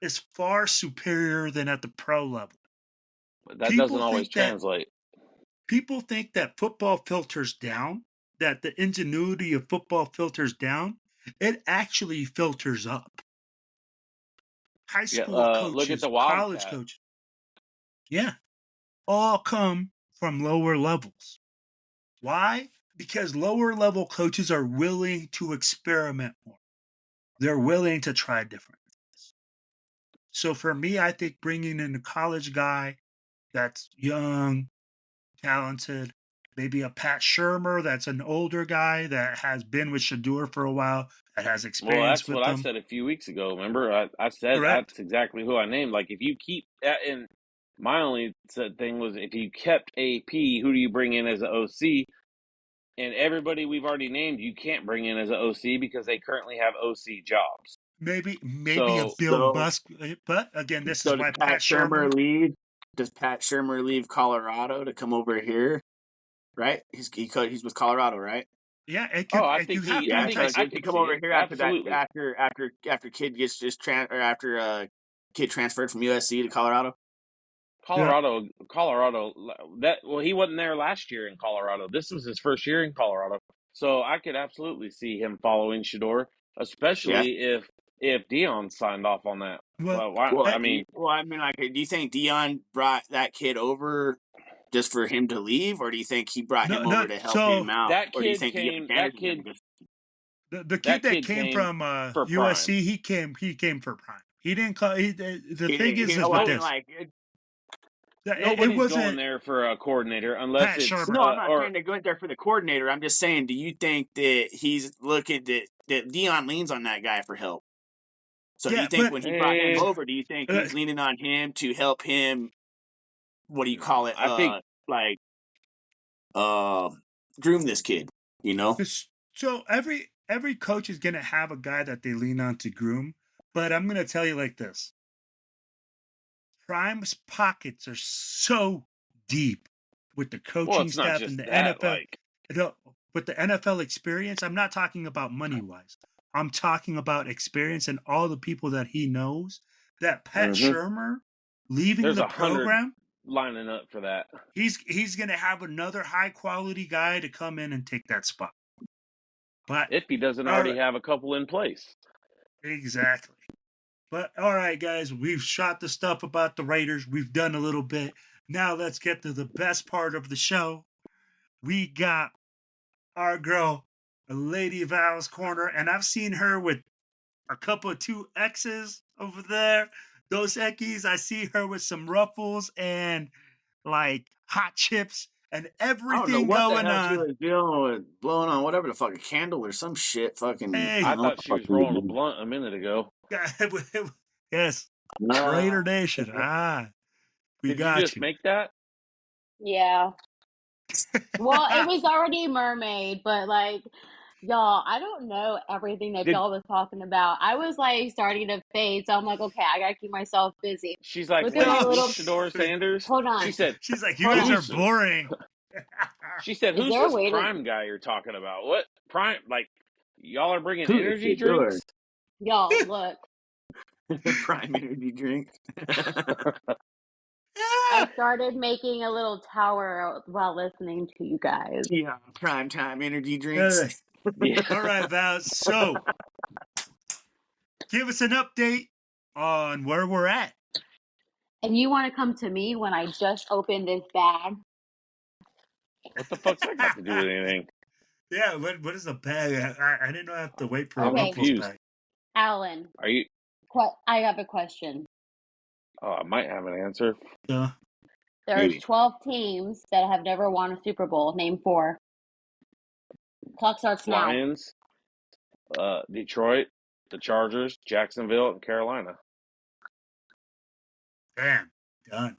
is far superior than at the pro level. But that doesn't always translate. People think that football filters down, that the ingenuity of football filters down. It actually filters up. High school coaches, look at the college coaches. Yeah. All come from lower levels. Why? Because lower level coaches are willing to experiment more. They're willing to try different things. So for me, I think bringing in a college guy that's young, talented, maybe a Pat Shurmur that's an older guy that has been with Shadour for a while, that has experience with them. Well, that's what I said a few weeks ago. Remember, I said Correct. That's exactly who I named. Like, if you keep that in, my only thing was if you kept AP, who do you bring in as an OC? And everybody we've already named, you can't bring in as an OC because they currently have OC jobs. Maybe a Bill Busk, but again, this is why Pat Shurmur leave. Does Pat Shurmur leave Colorado to come over here? Right, he's with Colorado, right? Yeah, I think he could come over here after kid gets after kid transferred from USC to Colorado. Colorado. He wasn't there last year in Colorado. This was his first year in Colorado, so I could absolutely see him following Shadour, especially if Dion signed off on that. Do you think Dion brought that kid over just for him to leave, or do you think he brought him over to help him out? That kid came. The kid that came from USC, he came for Prime. He didn't call. Nobody's going there for a coordinator unless it's I'm not saying to go there for the coordinator. I'm just saying, do you think that he's looking that Dion leans on that guy for help? So do you think when he brought him over, do you think he's leaning on him to help him? What do you call it? I think groom this kid. You know. So every coach is gonna have a guy that they lean on to groom, but I'm gonna tell you like this. Prime's pockets are so deep with the coaching staff and the NFL. With the NFL experience, I'm not talking about money-wise. I'm talking about experience and all the people that he knows. That Pat Shurmur leaving the program, lining up for that. He's going to have another high-quality guy to come in and take that spot. But if he doesn't already have a couple in place. Exactly. But all right, guys, we've shot the stuff about the Raiders. We've done a little bit. Now let's get to the best part of the show. We got our girl, Lady Val's Corner, and I've seen her with a couple of 2 X's over there. Those Eckies, I see her with some ruffles and like hot chips and everything going on. She was dealing with blowing on whatever the fuck, a candle or some shit. Fucking. Hey, I thought she was rolling a blunt a minute ago. Yes. Raider Nation. Did you just make that? Yeah. Well, it was already mermaid, but like Y'all, I don't know everything that Did- y'all was talking about. I was like starting to fade, so I'm like, okay, I gotta keep myself busy. She's like, Look at wait, my who's little. Shadour Sanders? Hold She on, said, She's like, you hold guys on. are who's boring. she said, Is who's there a this way to? Prime guy you're talking about? What Prime? Like, y'all are bringing Who is energy Shadour? drinks? Y'all, look. Prime energy drink. I started making a little tower while listening to you guys. Yeah, prime time energy All drinks. right. Yeah. All right, Val. So, give us an update on where we're at. And you want to come to me when I just opened this bag? What the fuck's that got to do with anything? Yeah, what is a bag? I didn't know I have to wait for I'm a Okay. Ruffles confused. bag. Alan, Are you? I have a question. Oh, I might have an answer. So, There's Maybe. 12 teams that have never won a Super Bowl. Name 4. Clock starts now. Lions, Detroit, the Chargers, Jacksonville, and Carolina. damn, done.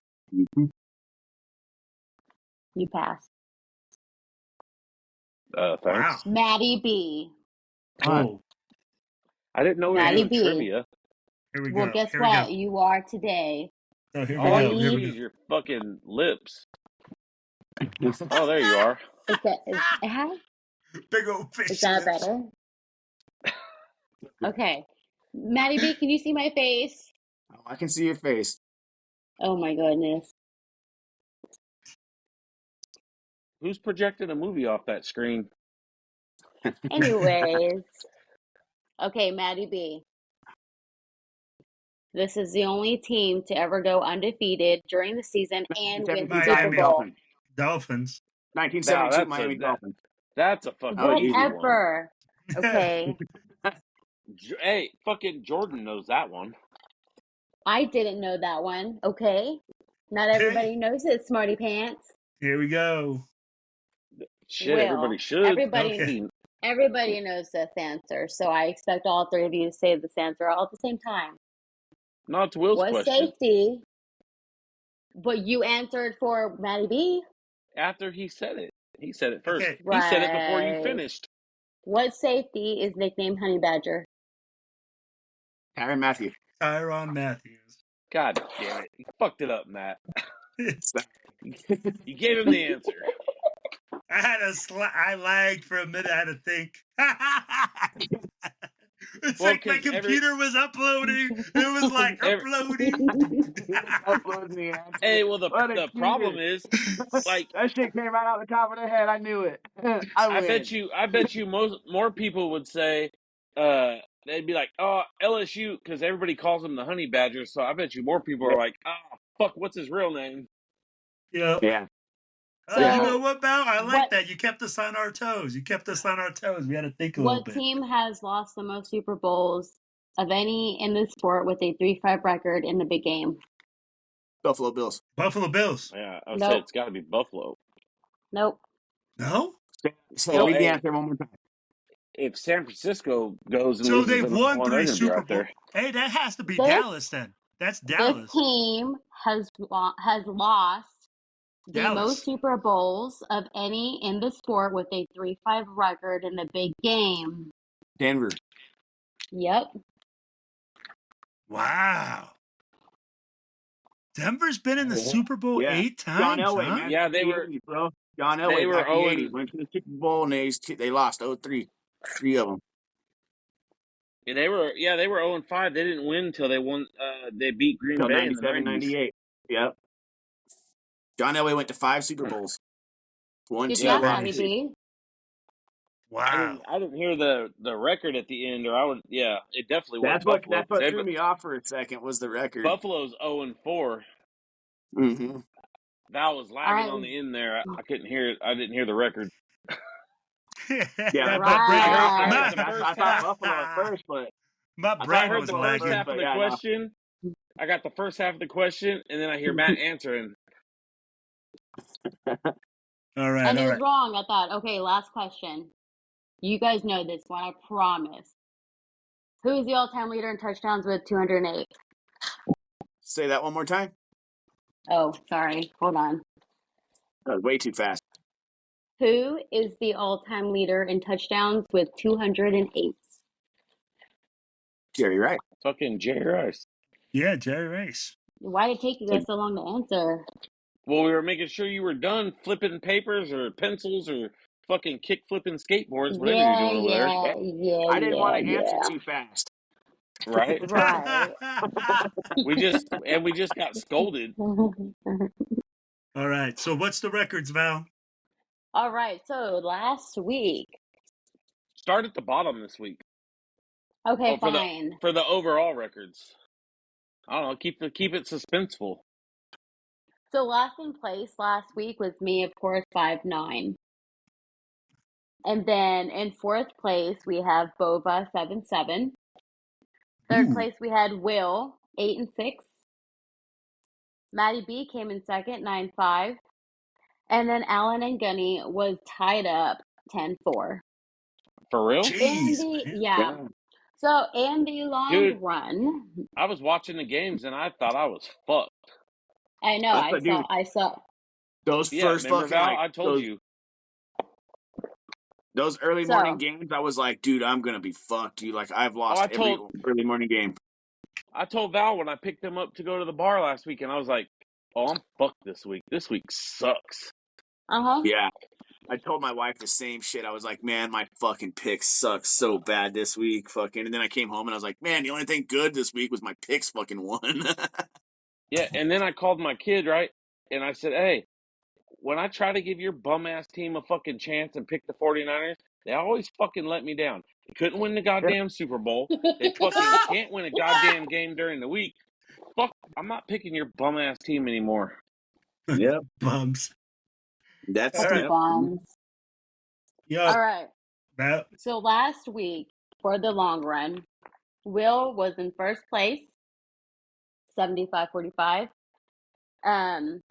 You pass. Thanks. Wow. Maddie B. Oh, I didn't know we were Maddie doing B. trivia. here we Well, go. guess Here we what? go. You are today. Oh, here we All I go. can Here see we is go. your fucking lips. Oh, there you are. Is that Big old is fish that lips. better? Okay. Maddie B, can you see my face? Oh, I can see your face. Oh my goodness. Who's projecting a movie off that screen? Anyways. Okay, Maddie B. This is the only team to ever go undefeated during the season and win the Super Miami. Bowl. Dolphins. 1972 Now, Miami Dolphins. that's a fucking That was easy. easy one. Whatever. Okay. Hey, fucking Jordan knows that one. I didn't know that one. Okay. Not everybody knows it, Smarty Pants. Here we go. Shit, Well, everybody should. Okay. everybody knows this answer, so I expect all 3 of you to say this answer all at the same time. No, it's Will's What question. safety? But you answered for Maddie B. After he said it. He said it first. Okay. He said it before you Right. finished. What safety is nicknamed Honey Badger? Tyrann Mathieu. Tyrann Matthews. God damn it. You fucked it up, Matt. It's, You gave him the answer. I lagged for a minute. I had to think. It's Well, like my 'cause computer was uploading. It was like uploading. Uploading the answer. Hey, well, What a the problem cheater. is, like, That shit came right out the top of the head. I knew it. I bet you more people would say, they'd be like, oh, LSU, because everybody calls them the Honey Badger. So I bet you more people are like, oh, fuck, what's his real name? Yep. Yeah. Oh, you So, know what, Val? I like what that. You kept us on our toes. You kept us on our toes. We had to think a little what bit. team has lost the most Super Bowls of any in the sport with a 3-5 record in the big game? Buffalo Bills. Buffalo Bills. Yeah, I would say Nope. it's got to be Buffalo. Nope. No? Say Well, read the hey, answer one more time. if San Francisco goes and So loses they've another won one, they're 3 going to be Super right there. Bowls. Hey, that has to be This Dallas then. That's this Dallas. team has lost the most Dallas. Super Bowls of any in the sport with a 3-5 record in the big game. Denver. Yep. Wow. Denver's been in the Super Bowl Yeah. 8 John times, Elway, huh? man. Yeah, Back they in the were 80s, bro. John they Elway were back in the 80s. 0 Went to the Super Bowl and they lost 0-3. 3 of them. they were 0-5. They didn't win until they won. They beat Green Till Bay in the 97, 90s. 98. Yep. John Elway went to 5 Super Bowls. Won Good 2 job, nice. Maddie B. Wow. I didn't hear the record at the end, or I would. Yeah, it definitely was Buffalo. That's what threw me off for a second was the record. Buffalo's 0-4. Mm-hmm. Val was lagging All on right. the end there. I couldn't hear it. I didn't hear the record. Yeah, my brain, I heard the my, first I thought Buffalo at first, but my I brain I heard was the first lagging. half of the Yeah, no. question. I got the first half of the question, and then I hear Matt answering. All right, And all it was right. wrong. I thought, okay, last question. You guys know this one, I promise. Who is the all-time leader in touchdowns with 208? Say that one more time. Oh, sorry. Hold on. That was way too fast. Who is the all-time leader in touchdowns with 208? Jerry Rice. Fucking Jerry Rice. Yeah, Jerry Rice. Why did it take you guys so long to answer? Well, we were making sure you were done flipping papers or pencils or fucking kick flipping skateboards, whatever you're doing over there. I didn't want to answer too fast. Right? Right. We just got scolded. All right. So what's the records, Val? All right. So last week. Start at the bottom this week. Okay, for fine. For the overall records. I don't know. Keep it suspenseful. So last in place last week was me, of course, 5'9". And then in fourth place we have Bova 7'7". Third place we had Will 8-6. Maddie B came in second 9'5". And then Alan and Gunny was tied up 10-4. For real? Jeez, yeah. So in the long run, I was watching the games and I thought I was fucked. I know. I saw those first remember, fucking. Val, I told you. Those early morning games, I was like, dude, I'm gonna be fucked, dude. Like I've lost every early morning game. I told Val when I picked them up to go to the bar last week, and I was like, "Oh, I'm fucked this week. This week sucks." Yeah. I told my wife the same shit. I was like, man, my fucking picks suck so bad this week. Fucking. And then I came home and I was like, man, the only thing good this week was my picks fucking won. Yeah, and then I called my kid, right? And I said, hey, when I try to give your bum-ass team a fucking chance and pick the 49ers, they always fucking let me down. They couldn't win the goddamn Super Bowl. They fucking can't win a goddamn game during the week. Fuck, I'm not picking your bum-ass team anymore. Yep. Bums. That's right. Bums. Yo, all right. Val. So last week, for the long run, Will was in first place, 75-45.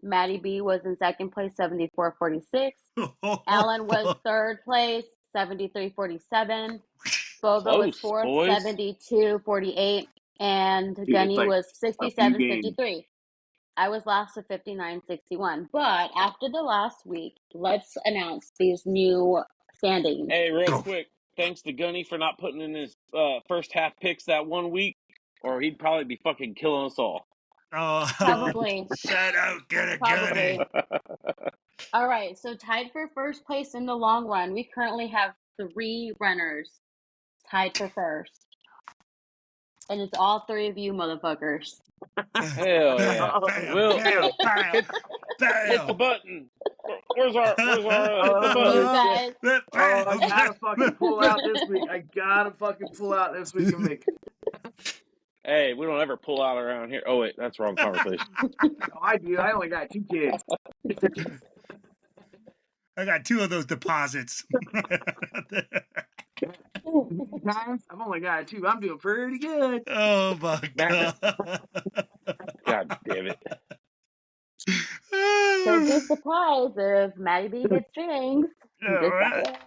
Maddie B was in second place, 74-46. Alan was third place, 73-47. Bova was fourth, 72-48. And Gunny was 67-53. I was last with 59-61. But after the last week, let's announce these new standings. Hey, real quick, thanks to Gunny for not putting in his first half picks that 1 week, or he'd probably be fucking killing us all. Oh, probably. Shout out, get a Gunny. All right, so tied for first place in the long run, we currently have 3 runners tied for first. And it's all 3 of you motherfuckers. Hell yeah. Will, hit the button. Where's our hit the button? You guys. I gotta fucking pull out this week. And make. Hey, we don't ever pull out around here. Oh wait, that's wrong conversation. I do. I only got 2 kids. I got 2 of those deposits. I've only got 2. I'm doing pretty good. Oh my god! God damn it! So be surprised if Maddie B hits strings. Right.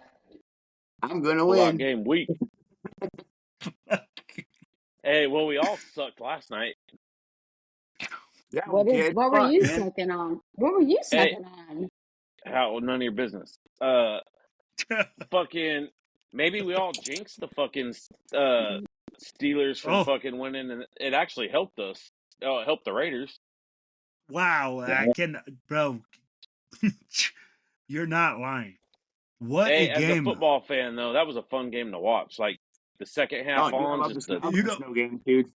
I'm gonna win. Game week. Hey, well, we all sucked last night. Yeah, what were you smoking on? What were you smoking on? How? None of your business. Fucking. Maybe we all jinxed the fucking Steelers from fucking winning, and it actually helped us. Oh, it helped the Raiders. Wow, bro. You're not lying. What a game! As a football fan, though, that was a fun game to watch. Like the second half on, just the snow games, dude.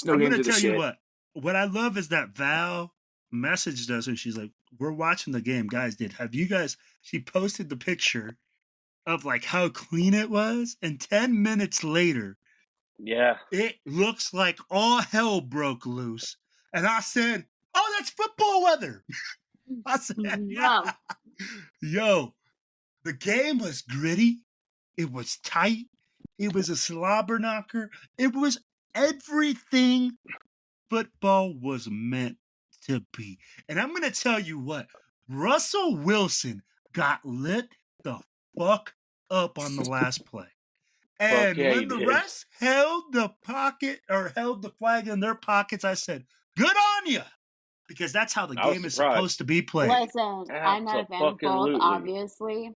I'm gonna tell you what. What I love is that Val messaged us and she's like, "We're watching the game, guys. Have you guys?" She posted the picture of like how clean it was, and 10 minutes later, it looks like all hell broke loose. And I said, "Oh, that's football weather." I said, "Yeah, yo." The game was gritty. It was tight. It was a slobber knocker. It was everything football was meant to be. And I'm going to tell you what, Russell Wilson got lit the fuck up on the last play. And when the refs held the flag in their pockets, I said, good on you. Because that's how the game is supposed to be played. Listen, I'm not a fan of both, obviously.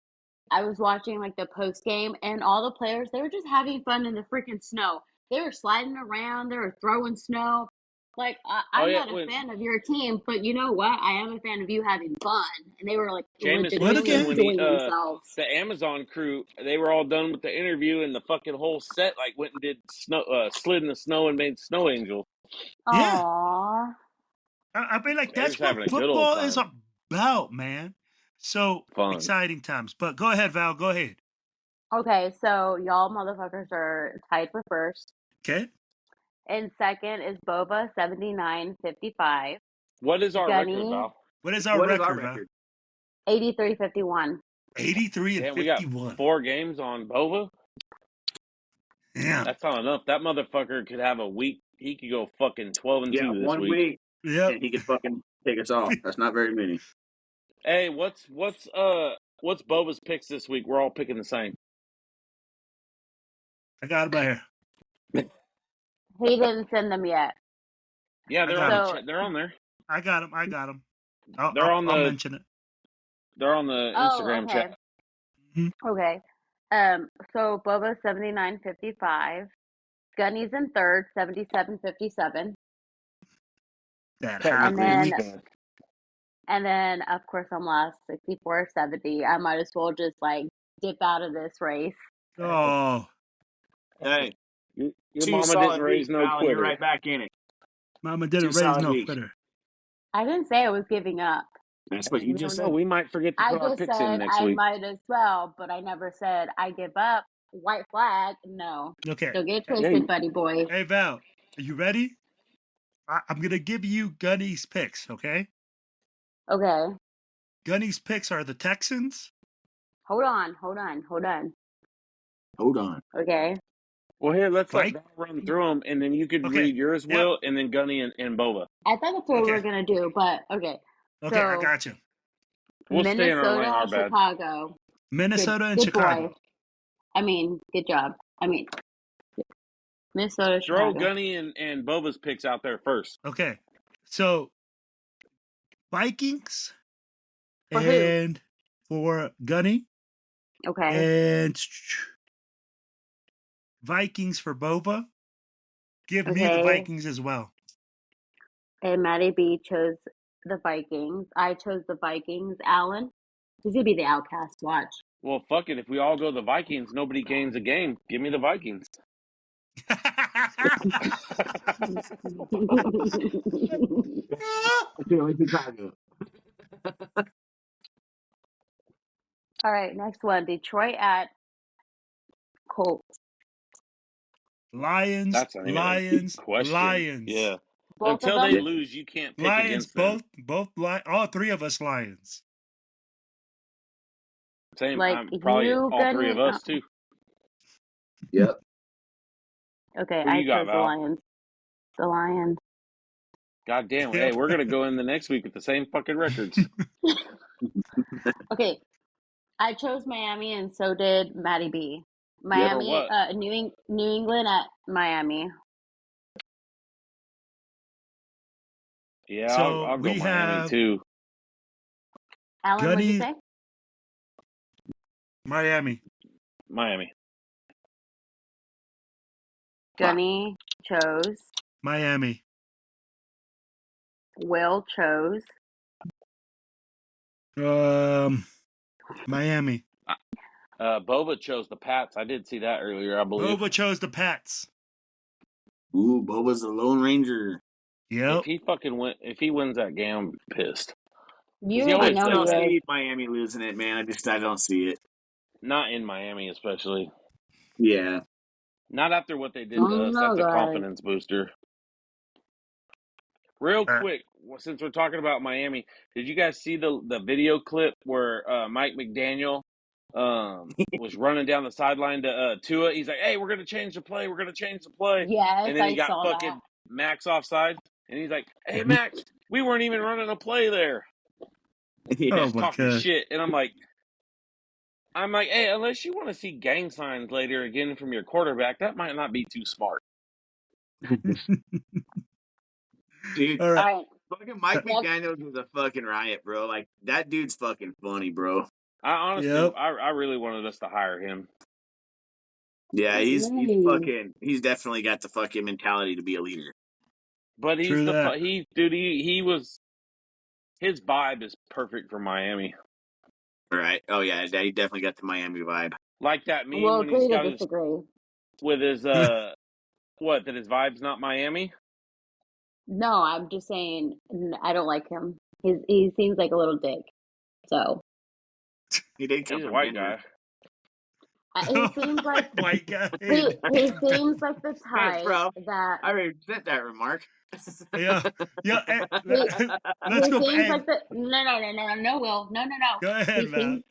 I was watching like the post game, and all the players, they were just having fun in the freaking snow. They were sliding around, they were throwing snow. Like Oh I'm yeah, not a when fan of your team, but you know what? I am a fan of you having fun. And they were like Jameis What legitimately Winston, again? when enjoying themselves. the Amazon crew, they were all done with the interview, and the fucking whole set like went and did slid in the snow and made snow angels. Yeah. Aww. I mean, like, They're that's just what having a good old football is time. about, man. So Fun. exciting times. But go ahead, Val. Go ahead. Okay, so y'all motherfuckers are tied for first. Okay. And second is Boba 79.55. What is our record, Gunny Val? What is our What is our record, Val? record? 83.51. 83 and Damn, we got 51. 4 games on Bova. Damn. That's not enough. That motherfucker could have a week. He could go fucking 12-2 Yeah, this 1 week. week, Yep. and he could fucking take us off. That's not very many. Hey, what's Bova's picks this week? We're all picking the same. I got him right here. He didn't send them yet. Yeah, I they're got on him. the So, chat. They're on there. I got him. I got him. They're on I'll the mention it. they're on the oh, Instagram okay. chat. Okay. So Boba 79.55. Gunny's in third, 77.57. That Technically, And happens. then And then, of course, I'm last, 64.70. I might as well just like dip out of this race. Oh, Hey, Your 2 mama solid didn't raise weeks, no Val, and you're quitter. right back in it. Mama 2 didn't raise solid no weeks. quitter. I didn't say I was giving up. That's what you You just never know. said. We might forget to I put our just picks in said next I week. might as well, but I never said I give up. White flag, no. Okay. Don't get Yeah, twisted, buddy boy. Hey, Val, are you ready? I'm going to give you Gunny's picks, okay? Okay. Gunny's picks are the Texans. Hold on. Hold on. Okay. Well, here, let's let Right? Val run through them, and then you could Okay. read yours, Yep. Will, and then Gunny and Bova. I thought that's what we Okay. were going to do, but okay. Okay, I So, got you. We'll stay in our lane, Minnesota, our bad. Chicago. Minnesota and Good Chicago. boy. I mean, good job. Minnesota, Throw Chicago. Gunny and Bova's picks out there first. Okay. So, Vikings For who? and for Gunny Okay. and Vikings for Bova. Give me the Okay. Vikings as well. And Maddie B chose the Vikings. I chose the Vikings. Alan, he's gonna be the outcast. Watch. Well, fuck it. If we all go the Vikings, nobody gains a game. Give me the Vikings. Chicago. All right, next one. Detroit at Colts. Lions, That's not even a question. Lions. Yeah. Both Until of they them. lose, you can't pick Lions, against them. all 3 of us Lions. Same. Like probably you, all 3 of Gunny. us too. Yep. Okay, Who I you got, chose the Val? Lions. The Lions. God damn. Yep. Hey, we're gonna go in the next week with the same fucking records. Okay, I chose Miami, and so did Maddie B. For Miami, what? New England at Miami. Yeah, So I'll go we Miami have too. Alan, what'd you Gunny, say? Miami. Miami. Gunny chose. Miami. Will chose. Miami. Boba chose the Pats. I did see that earlier, I believe. Bova chose the Pats. Ooh, Boba's the Lone Ranger. Yep. If he wins that game, I'm pissed. You He already I always know still does he that. is. see Miami losing it, man. I don't see it. Not in Miami, especially. Yeah. Not after what they did to us. No, That's a guys. confidence booster. Real Uh, quick, since we're talking about Miami, did you guys see the video clip where Mike McDaniel was running down the sideline to Tua? He's like, "Hey, we're gonna change the play. We're gonna change the play." Yes, And then he I got saw fucking Max offside, and he's like, "Hey, Max, we weren't even running a play there." Yeah. Oh Just my talking God. shit, and I'm like, hey, unless you want to see gang signs later again from your quarterback, that might not be too smart. Dude, All that. right. All right. fucking Mike McDaniels is a fucking riot, bro. Like, that dude's fucking funny, bro. I honestly, Yep. I really wanted us to hire him. Yeah, he's Hey. he's definitely got the fucking mentality to be a leader. But he's True the that. he was his vibe is perfect for Miami. Right? Oh yeah, he definitely got the Miami vibe. Like that meme We'll when he's agree to got his disagree. with his what that his vibe's not Miami. No, I'm just saying I don't like him. He seems like a little dick. So He did come He's a from white Denver. guy. he seems like white guy. he seems like the Hey, type bro, that I already sent that remark. Yeah. Hey, he let's go. seems Hey, like the no Will no. go ahead, He Val. seems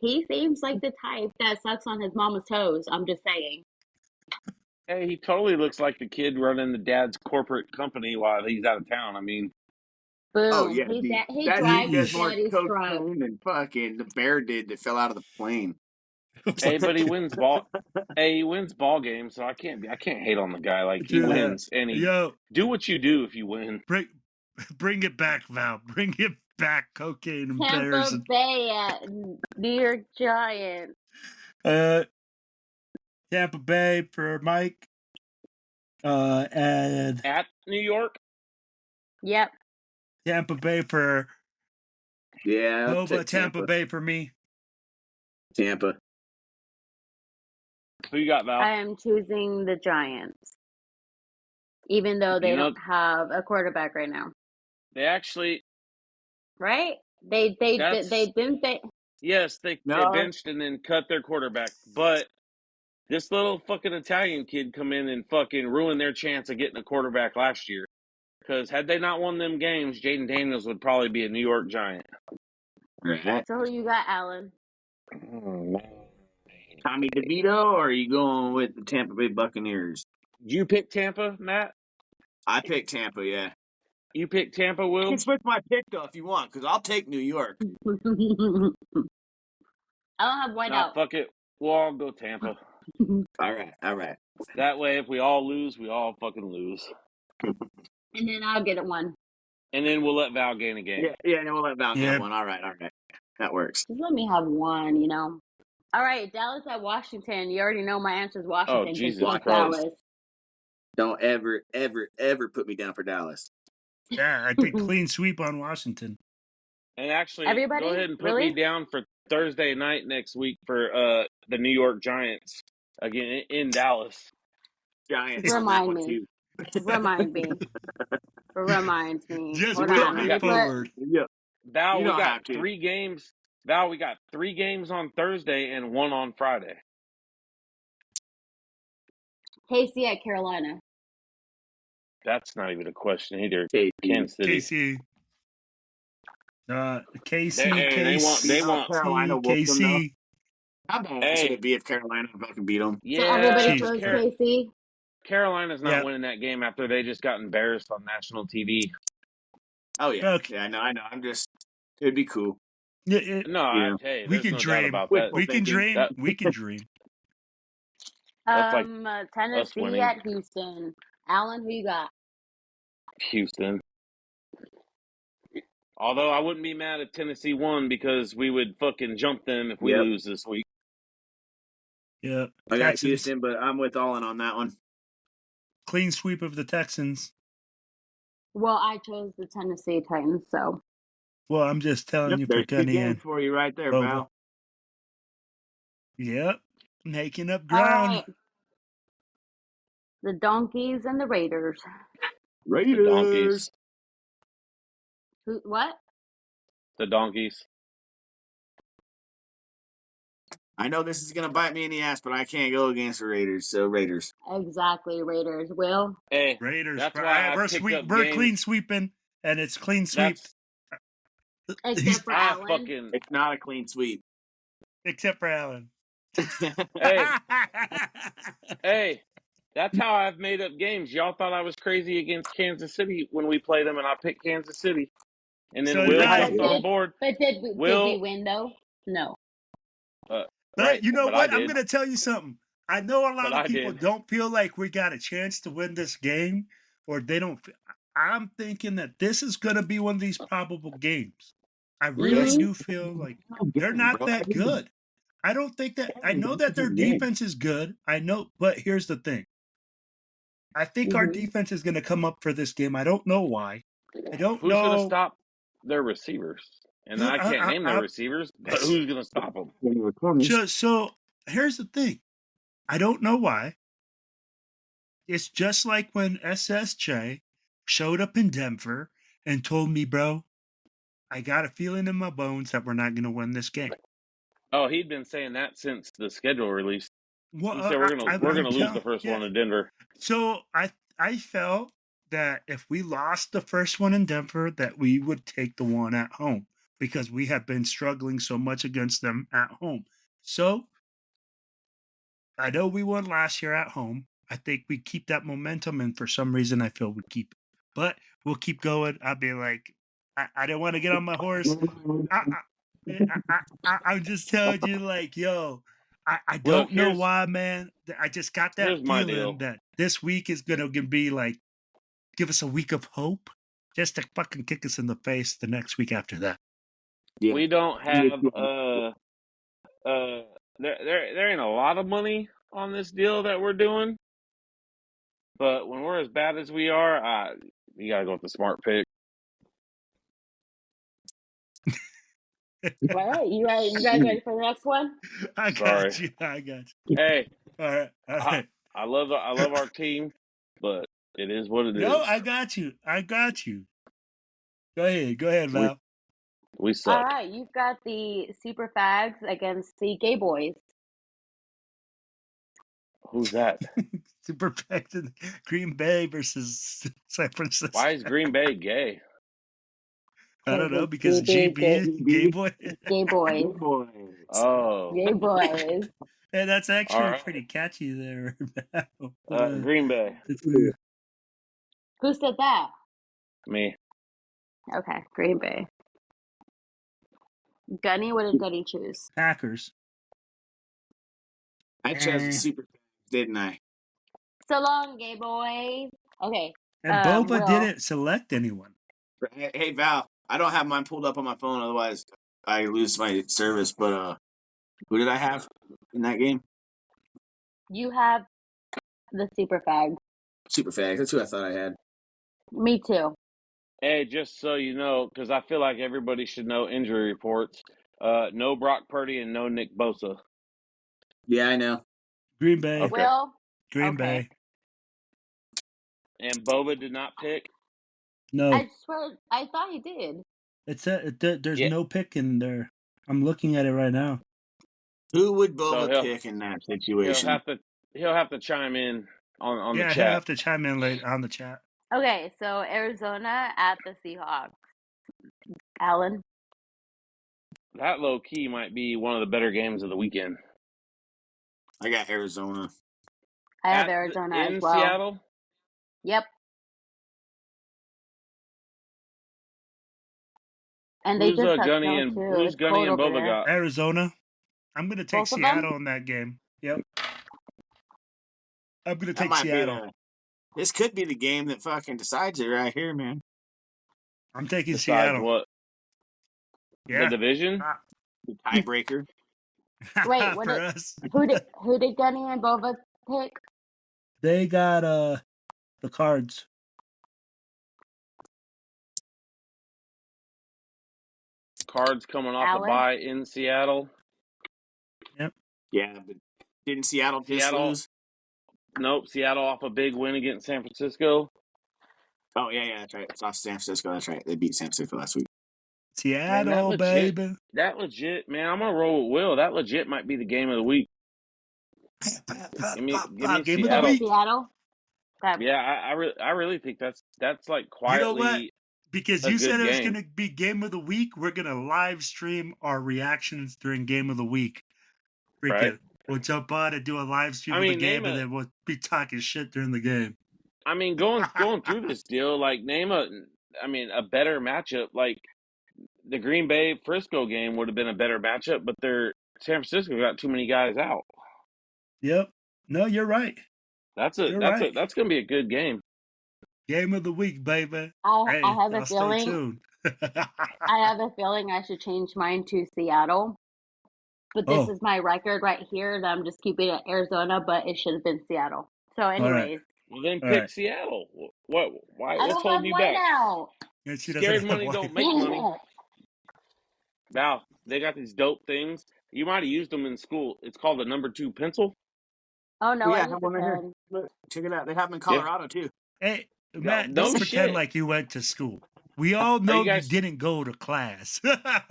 he seems like the type that sucks on his mama's toes. I'm just saying. Hey, he totally looks like the kid running the dad's corporate company while he's out of town. I mean, Oh Boom. yeah, dude. He That dude drives his does more daddy's truck. cocaine than fucking the bear did that fell out of the plane. hey, but he wins ball. Hey, he wins ball games, so I can't hate on the guy. Like he True that. wins, and he Yo, do what you do if you win. bring it back, Val. Bring it back, cocaine and bears. Tampa Bay at New York Giants. Tampa Bay for Mike. And At New York, Yep. Tampa Bay for Yeah, I'll Nova. take Tampa Bay for me. Tampa. who you got, Val? I am choosing the Giants, even though they You know, don't have a quarterback right now. they actually Right? They that's didn't they. yes, they No, benched and then cut their quarterback, but this little fucking Italian kid come in and fucking ruin their chance of getting a quarterback last year. Because had they not won them games, Jaden Daniels would probably be a New York Giant. right. So who you got, Alan? Tommy DeVito, or are you going with the Tampa Bay Buccaneers? You pick Tampa, Matt? I picked Tampa. Yeah, You pick Tampa, you Will? can switch my pick though if you want, because I'll take New York. I don't have Nah, whiteout. fuck it. We'll all go Tampa. All right. That way, if we all lose, we all fucking lose. And then I'll get it one. And then we'll let Val gain a game. Yeah. No, we'll let Val Yeah. get one. All right, that works. Just let me have one, you know. All right, Dallas at Washington. You already know my answer is Washington. Jesus Fuck Christ. Dallas. Don't ever put me down for Dallas. Yeah, I picked clean sweep on Washington. And actually, Everybody? go ahead and put Really? me down for Thursday night next week for the New York Giants again in Dallas. Giants on that one too. Remind me. Reminds me. Just Hold put on. me Let me forward. Yeah, Val, you we don't got have to. 3 games. Val, we got 3 games on Thursday and 1 on Friday. Casey at Carolina. That's not even a question either. KC. Kansas City. KC. KC, They want. Carolina whooped them, though. KC. How bad Hey. should it be if Carolina fucking beat them? So everybody Yeah, chose Jeez, Casey. Carolina's not Yeah. winning that game after they just got embarrassed on national TV. Oh yeah, Okay. yeah. I know. It'd be cool. Yeah, No, Yeah. hey, we there's can no doubt dream. about We- that. We can thinking. dream. We can dream. That's like Tennessee winning. at Houston. Alan, who you got? Houston. Although I wouldn't be mad if Tennessee won because we would fucking jump them if we Yep. lose this week. Yeah. I got Texans. Houston, but I'm with Allen on that one. Clean sweep of the Texans. Well, I chose the Tennessee Titans, so. Well, I'm just telling you for There's 2 Gunny games and for you right there, Boba. Val. Yep. Making up All ground. right. The Donkeys and the Raiders. Raiders. The Donkeys. What? The Donkeys. I know this is gonna bite me in the ass, but I can't go against the Raiders. So Raiders. Exactly, Raiders. Will? Hey, Raiders. that's why I picked up We're games. clean sweeping, and it's clean sweep. Except for I Alan. fucking It's not a clean sweep. Except for Allen. hey. Hey, that's how I've made up games. Y'all thought I was crazy against Kansas City when we played them, and I picked Kansas City. And then So Will did I. jumped on board. But did we Will, win though? No. right? You know but what? I I'm did. going to tell you something. I know a lot But of I people did. don't feel like we got a chance to win this game, or they don't. I'm thinking that this is going to be one of these probable games. I really Mhm. do feel like they're not that good. I don't think that. I know that their defense is good. I know, but here's the thing. I think our Mhm. defense is going to come up for this game. I don't know why. I don't Who's going to know. stop their receivers? And Who- I can't name their I- receivers, but who's going to stop them? so here's the thing. I don't know why. It's just like when SSJ showed up in Denver and told me, bro, I got a feeling in my bones that we're not going to win this game. Oh, he'd been saying that since the schedule release. Well, He said we're gonna lose the first one in Denver. So I felt that if we lost the first one in Denver, that we would take the one at home because we have been struggling so much against them at home. So I know we won last year at home. I think we keep that momentum, and for some reason, I feel we keep it. But we'll keep going. I'll be like, I didn't want to get on my horse. I'm just telling you, like, yo, I don't know why, man. I just got that here's my feeling deal. that this week is gonna be like, give us a week of hope, just to fucking kick us in the face the next week after that. Yeah. We don't have there ain't a lot of money on this deal that we're doing, but when we're as bad as we are, you gotta go with the smart pick. All right, you guys ready for the next one? I got you. Hey, all right. I love our team, but it is what it is. No, I got you. Go ahead, Val. We suck. All right, you've got the Super Fags against the Gay Boys. Who's that? Super Fags, Green Bay versus San Francisco. Why is Green Bay gay? I don't know, because GB is Gay Boy. Gay Boys. Oh, Gay Boys. Hey, that's actually right. pretty catchy there. Green Bay. Who said that? Me. Okay, Green Bay. Gunny, what did Gunny choose? Packers. I chose the Super Fags, didn't I? So long, Gay Boys. Okay. And Boba didn't select anyone. Hey, Val, I don't have mine pulled up on my phone, otherwise I lose my service. But who did I have in that game? You have the Super Fags. Super Fags. That's who I thought I had. Me too. Hey, just so you know, because I feel like everybody should know injury reports. No Brock Purdy and no Nick Bosa. Yeah, I know. Green Bay. Okay. Will? Green Bay. And Boba did not pick? No. I swear, I thought he did. There's no pick in there. I'm looking at it right now. Who would Boba pick in that situation? He'll have to chime in on the chat. Yeah, he'll have to chime in late on the chat. Okay, so Arizona at the Seahawks. Alan? That low key might be one of the better games of the weekend. I got Arizona. I have Arizona as well. In Seattle? Yep. And they who's just Gunny and Boba got? Arizona. I'm gonna take Seattle in that game. Yep. I'm gonna take Seattle. This could be the game that fucking decides it right here, man. I'm taking Seattle. What? Yeah. The division? The tiebreaker. Wait, who did Gunny and Boba pick? They got the Cards. Cards coming off a bye in Seattle. Yep. Yeah, but didn't Seattle just lose? Nope, Seattle off a big win against San Francisco. Oh, yeah, that's right. It's off San Francisco. That's right. They beat San Francisco last week. Seattle, baby. That legit, man. I'm gonna roll with Will. That legit might be the game of the week. Give me game Seattle. of the week. Seattle. Yeah, I really think that's like quietly. You know what? Because you said it was game. going to be game of the week, we're going to live stream our reactions during game of the week. Right. We'll jump on and do a live stream of the game, and then we'll be talking shit during the game. I mean, going through this deal, like name a better matchup. Like the Green Bay Frisco game would have been a better matchup, but San Francisco got too many guys out. Yep. No, you're right. That's gonna be a good game. Game of the week, baby. I have a feeling. Stay tuned. I have a feeling I should change mine to Seattle. But this Oh, is my record right here, and I'm just keeping it Arizona, but it should have been Seattle. So, all right, anyways, Well, then all pick right. Seattle. What? Why? I What's don't have holding you white back? out. And she doesn't Scared have money don't white. make money. Dang it. Val, they got these dope things. You might have used them in school. It's called a number 2 pencil. Oh, Oh, no, I yeah, I use have a one right here. pen. Look, check it out. They have them in Yeah. Colorado too. Hey, No, Matt, no don't pretend shit. like you went to school. We all know you guys- didn't go to class.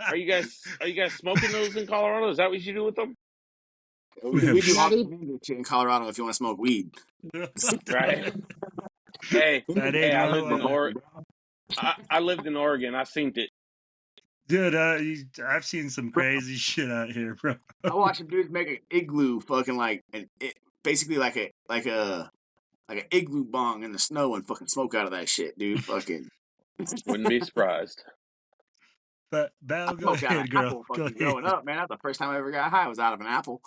Are you guys smoking those in Colorado? Is that what you do with them? We do all Maddie- kinds of shit in Colorado if you want to smoke weed. Right. Hey, That ain't hey, I wrong. lived in Oregon. I lived in Oregon. I seen it. Dude, I've seen some crazy shit out here, bro. I watched some dudes make an igloo, fucking basically like an igloo bong in the snow and fucking smoke out of that shit, dude. Fucking. Wouldn't be surprised. But Val, I go smoked out ahead, an girl. apple Go fucking ahead. growing up, man. That's the first time I ever got high. Was out of an apple.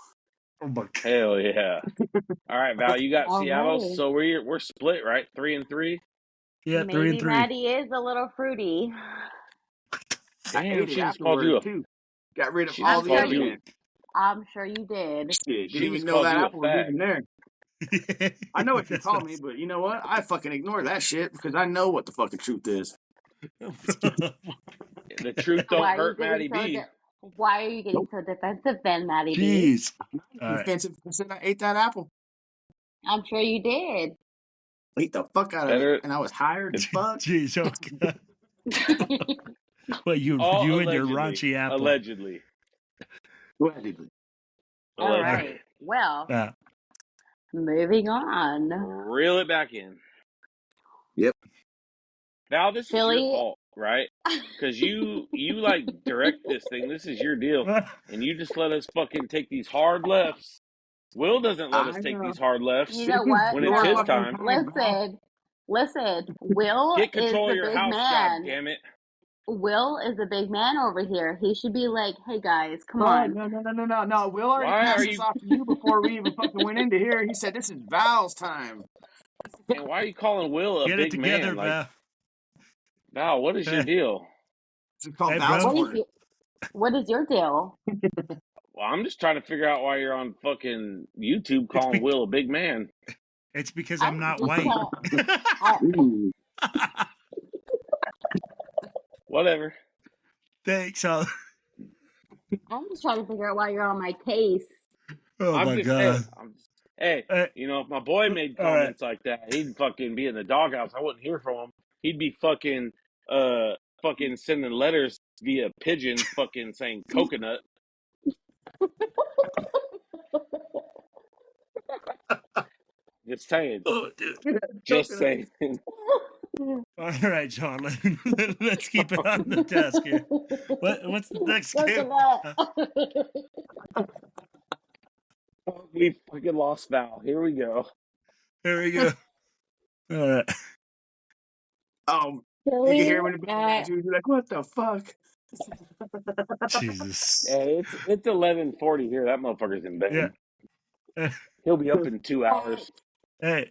Oh my God. Hell yeah! All right, Val, you got All Seattle. right. So we're split, right? 3-3. Yeah, 3 Maybe and 3. Maddie is a little fruity. I Damn, ate she it just called you afterwards too. Got rid of She all just the sure called other you- you. shit. I'm sure you did. Shit, She didn't even just know called that you a apple was fag. even there. I know what you That's call what- me, but you know what? I fucking ignore that shit because I know what the fucking truth is. The truth Why don't are you hurt getting Maddie so B. why are you getting so defensive then, Maddie B? Jeez. All right. Defensive because I ate that apple. I'm sure you did. Ate the fuck out of Better- it, and I was hired as fuck. Jeez. Okay. Well, you All and your allegedly. raunchy apple. Allegedly. Allegedly. All Allegedly. right. Well, Yeah. moving on. Reel it back in. Yep. Val, this is Philly. your fault, right? Because you like direct this thing. This is your deal, and you just let us fucking take these hard lefts. Will doesn't let us I take know. these hard lefts. You know what? When it's his time. Listen. Will Get is control the of your big house, man. goddammit. Will is a big man over here. He should be like, "Hey guys, come Oh, on." no. Will already Why passed are this you- off to you before we even fucking went into here. He said, this is Val's time. And why are you calling Will a Get it big together, man? Like, Val. Val, what is your deal? It's called Hey, Val's bro. corner. What is your deal? Well, I'm just trying to figure out why you're on fucking YouTube calling Will a big man. It's because I'm not white. Ooh. Whatever. Thanks. I'm just trying to figure out why you're on my case. Oh I'm my just, God. hey, you know, if my boy made all right. comments like that, he'd fucking be in the doghouse. I wouldn't hear from him. He'd be fucking sending letters via pigeon, fucking saying coconut. Just saying. Oh, dude. Just saying. All right, John. Let's keep it on the desk here. What's the next game? We fucking lost Val. Here we go. Here we go. All right. You can hear when you're like, what the fuck? Jesus. Hey, it's 11:40 here. That motherfucker's in bed. Yeah. He'll be up in 2 hours. Hey.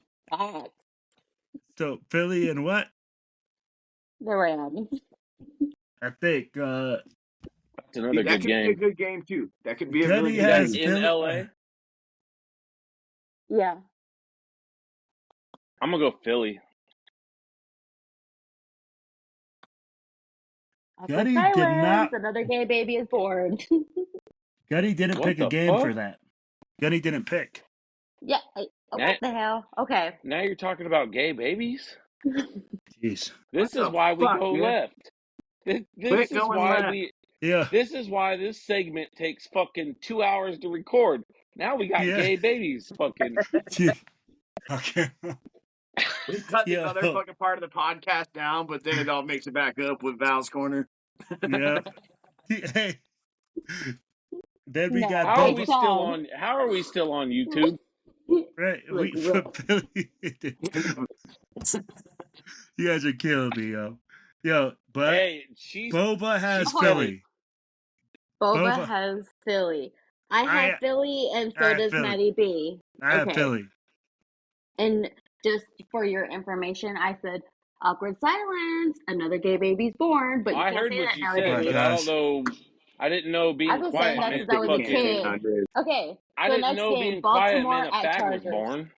So Philly and what? The Rams. I think That's another Dude, that good could be a game. good game too. That could be a Gunny really good has game. In Philly. LA, Yeah. I'm gonna go Philly. Gunny Silence. did not. Another gay baby is born. Gunny didn't What pick a the game fuck? for that. Gunny didn't pick. Yeah. What the hell? Okay. Now you're talking about gay babies? Jeez. This What is the why we fuck, go man? left. This Quit is going why left. Yeah. This is why this segment takes fucking 2 hours to record. Now we got Yeah. gay babies fucking. Okay. We cut this Yo. other fucking part of the podcast down, but then it all makes it back up with Val's corner. Yeah. Hey. Then we No. got How are Boba. we still on YouTube? Right. Like, Philly. You guys are killing me, yo. Yo, but Hey, Boba has she's Philly. Boba Boba. has Philly. I have Philly, and I so have does Philly. Maddie B. I have Philly. And just for your information, I said Awkward silence. Another gay baby's born, but you I can't heard say what that you said, My nowadays. but I don't gosh. know. I didn't know I've being been saying quiet that Fine since meant I was a thing, fucking. kid. Andres. Okay, I so didn't next know game, being quiet Baltimore meant a at fag was Chargers. born.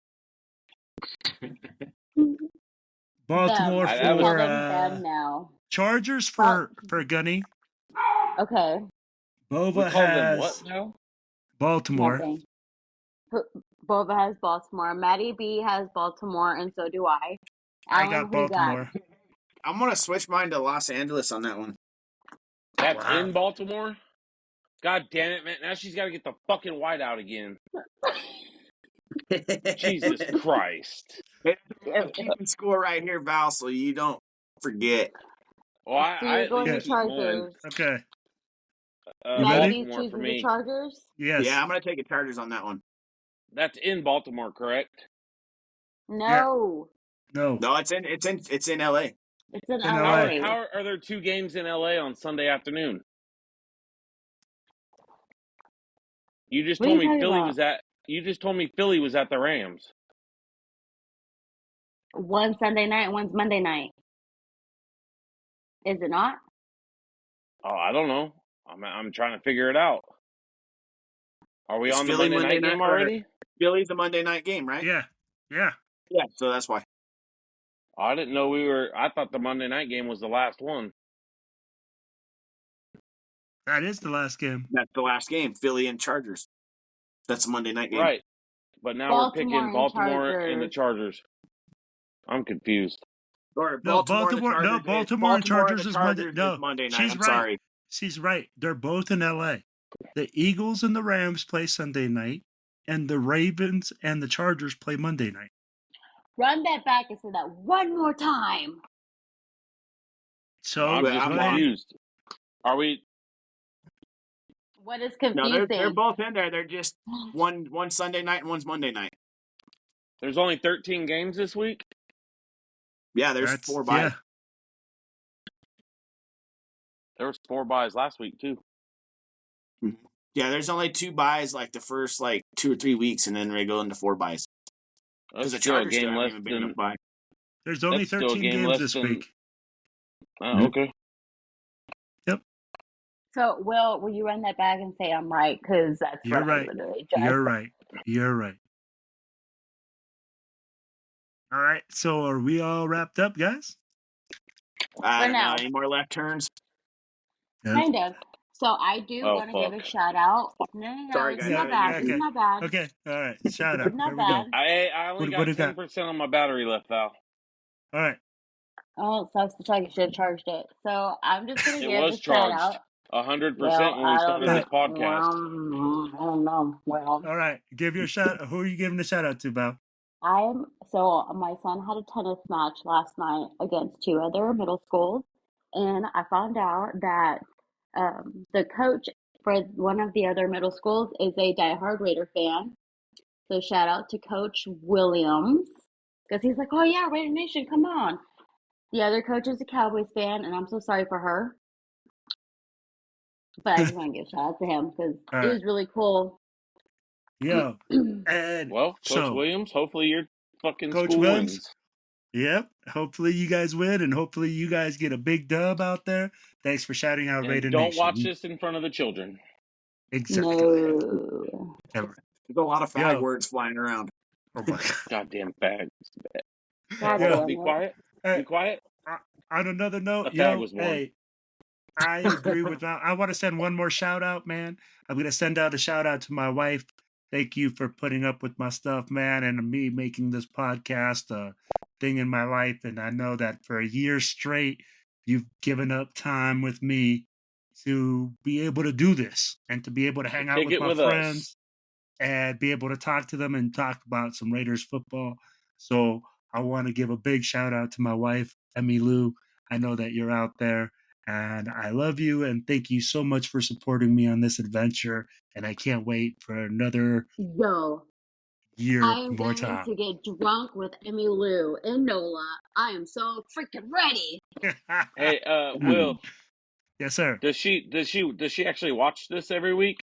Baltimore Them. We That was call for them them now. Chargers But for Gunny. okay, we Bova call them what has now? Baltimore. nothing. Bova has Baltimore. Maddie B has Baltimore, and so do I. I Alan, got who you got? Baltimore. I'm gonna switch mine to Los Angeles on that one. That's Wow. in Baltimore. God damn it, man! Now she's got to get the fucking white out again. Jesus Christ! I'm keeping score right here, Val, so you don't forget. Well, So I you're at going least Yeah. to keep one. Chargers. Okay. You Maddie ready? B Baltimore for choosing the me. Chargers. Yes. Yeah, I'm gonna take the Chargers on that one. That's in Baltimore, correct? No, No. No, it's in LA. it's in In How LA. LA. are there two games in LA on Sunday afternoon? You just What are told you me talking Philly about? was at. You just told me Philly was at the Rams. One's Sunday night, one's Monday night. Is it not? Oh, I don't know. I'm trying to figure it out. Are we It's on the Philly Monday Monday night night game or already? Philly's a Monday night game, right? Yeah. Yeah. Yeah, so that's why. Oh, I didn't know we were. I thought the Monday night game was the last one. That is the last game. That's the last game, Philly and Chargers. That's a Monday night game. Right. But now we're Baltimore picking and Baltimore and the Chargers. Chargers. I'm confused. Or No, Baltimore and the Chargers. No, Baltimore and Chargers is Monday. Chargers is No, Monday night. she's I'm right. sorry. She's right. They're both in LA. The Eagles and the Rams play Sunday night, and the Ravens and the Chargers play Monday night. Run that back and say that one more time. So I'm Well, just go ahead. confused. Are we? What is No, confusing? they're both in there. They're just one Sunday night and one's Monday night. There's only 13 games this week. Yeah, there's That's 4 buys. yeah. There was 4 buys last week too. Yeah, there's only 2 buys like the first 2 or 3 weeks, and then they go into 4 buys. Because That's the still a Chargers still game haven't less even been in a than. buy. There's only That's still a 13 game games less this than. week. Oh, okay. So, will you run that back and say I'm right? Because that's You're what right. I literally just You're said. right. You're right. All right. So are we all wrapped up, guys? I don't know. now. Any more left turns? Yeah. Kind of. So I do Oh, want to give a fuck. shout out. No, Sorry, it's guys, not I bad. didn't It's Okay. not bad. Okay. All right. Shout out. It's not Here we go. bad. I only What got do you got? 10% on my battery left, Val. All right. Oh, it sucks to suck. You should have charged it. So I'm just gonna It give was a shout charged out. 100% Well, when we I don't started know. this podcast. Well, I don't know. Well, All right. Give your shout. Who are you giving the shout out to, Val? my son had a tennis match last night against 2 other middle schools, and I found out that the coach for one of the other middle schools is a diehard Raider fan. So shout out to Coach Williams because he's like, "Oh yeah, Raider Nation, come on." The other coach is a Cowboys fan, and I'm so sorry for her. But I just want to give a shout out to him because All it right. was really cool. Yo. And Well, Coach so, Williams, hopefully your fucking Coach school Williams, wins. yep. Hopefully you guys win, and hopefully you guys get a big dub out there. Thanks for shouting out Raider And don't Nation. watch this in front of the children. Exactly. No. Ever. There's a lot of fag Yo. words flying around. Oh my God. Goddamn fags. God Yo. damn Be it. quiet. Hey, Be quiet. on another note, A fag yo, was born. hey, I agree with Val. I want to send one more shout out, man. I'm going to send out a shout out to my wife. Thank you for putting up with my stuff, man, and me making this podcast a thing in my life. And I know that for a year straight, you've given up time with me to be able to do this and to be able to hang out Kick with it my with friends us. and be able to talk to them and talk about some Raiders football. So I want to give a big shout out to my wife, Emmy Lou. I know that you're out there and I love you and thank you so much for supporting me on this adventure. And I can't wait for another Yo, year I am more going time. to get drunk with Emmy Lou in NOLA. I am so freaking ready. Hey, Will, Yes, sir. does she actually watch this every week?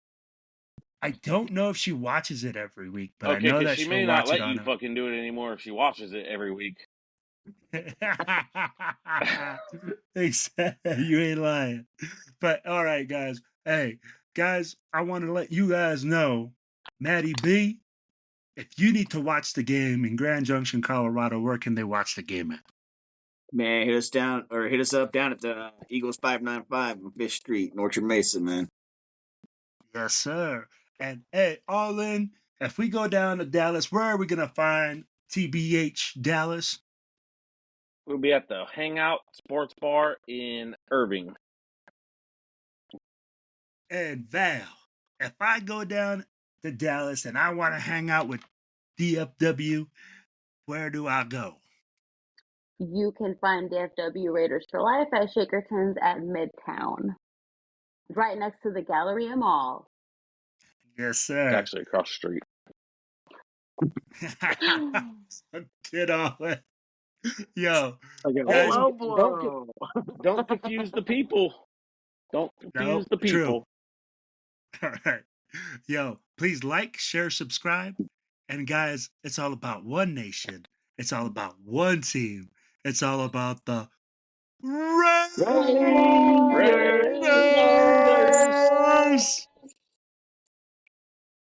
I don't know if she watches it every week, but Okay, I know because that she she'll may not watch it let on you fucking do it anymore if she watches it every week. Exactly. You ain't lying. But all right, guys. Hey, guys, I want to let you guys know, Maddie B, if you need to watch the game in Grand Junction, Colorado, where can they watch the game at? Man, hit us up down at the Eagles 595 on Fish Street, in Orchard Mesa, man. Yes, sir. And hey, all in, if we go down to Dallas, where are we going to find TBH Dallas? We'll be at the Hangout Sports Bar in Irving. And Val, if I go down to Dallas and I want to hang out with DFW, where do I go? You can find DFW Raiders for Life at Shakerton's at Midtown, right next to the Galleria Mall. Yes, It's sir. actually across the street. Get off it. Yo, Okay, guys, Low blow. don't confuse the people. Don't confuse no, the people. True. All right. Yo, please like, share, subscribe. And guys, it's all about one nation. It's all about one team. It's all about the Raiders! Raiders! Raiders!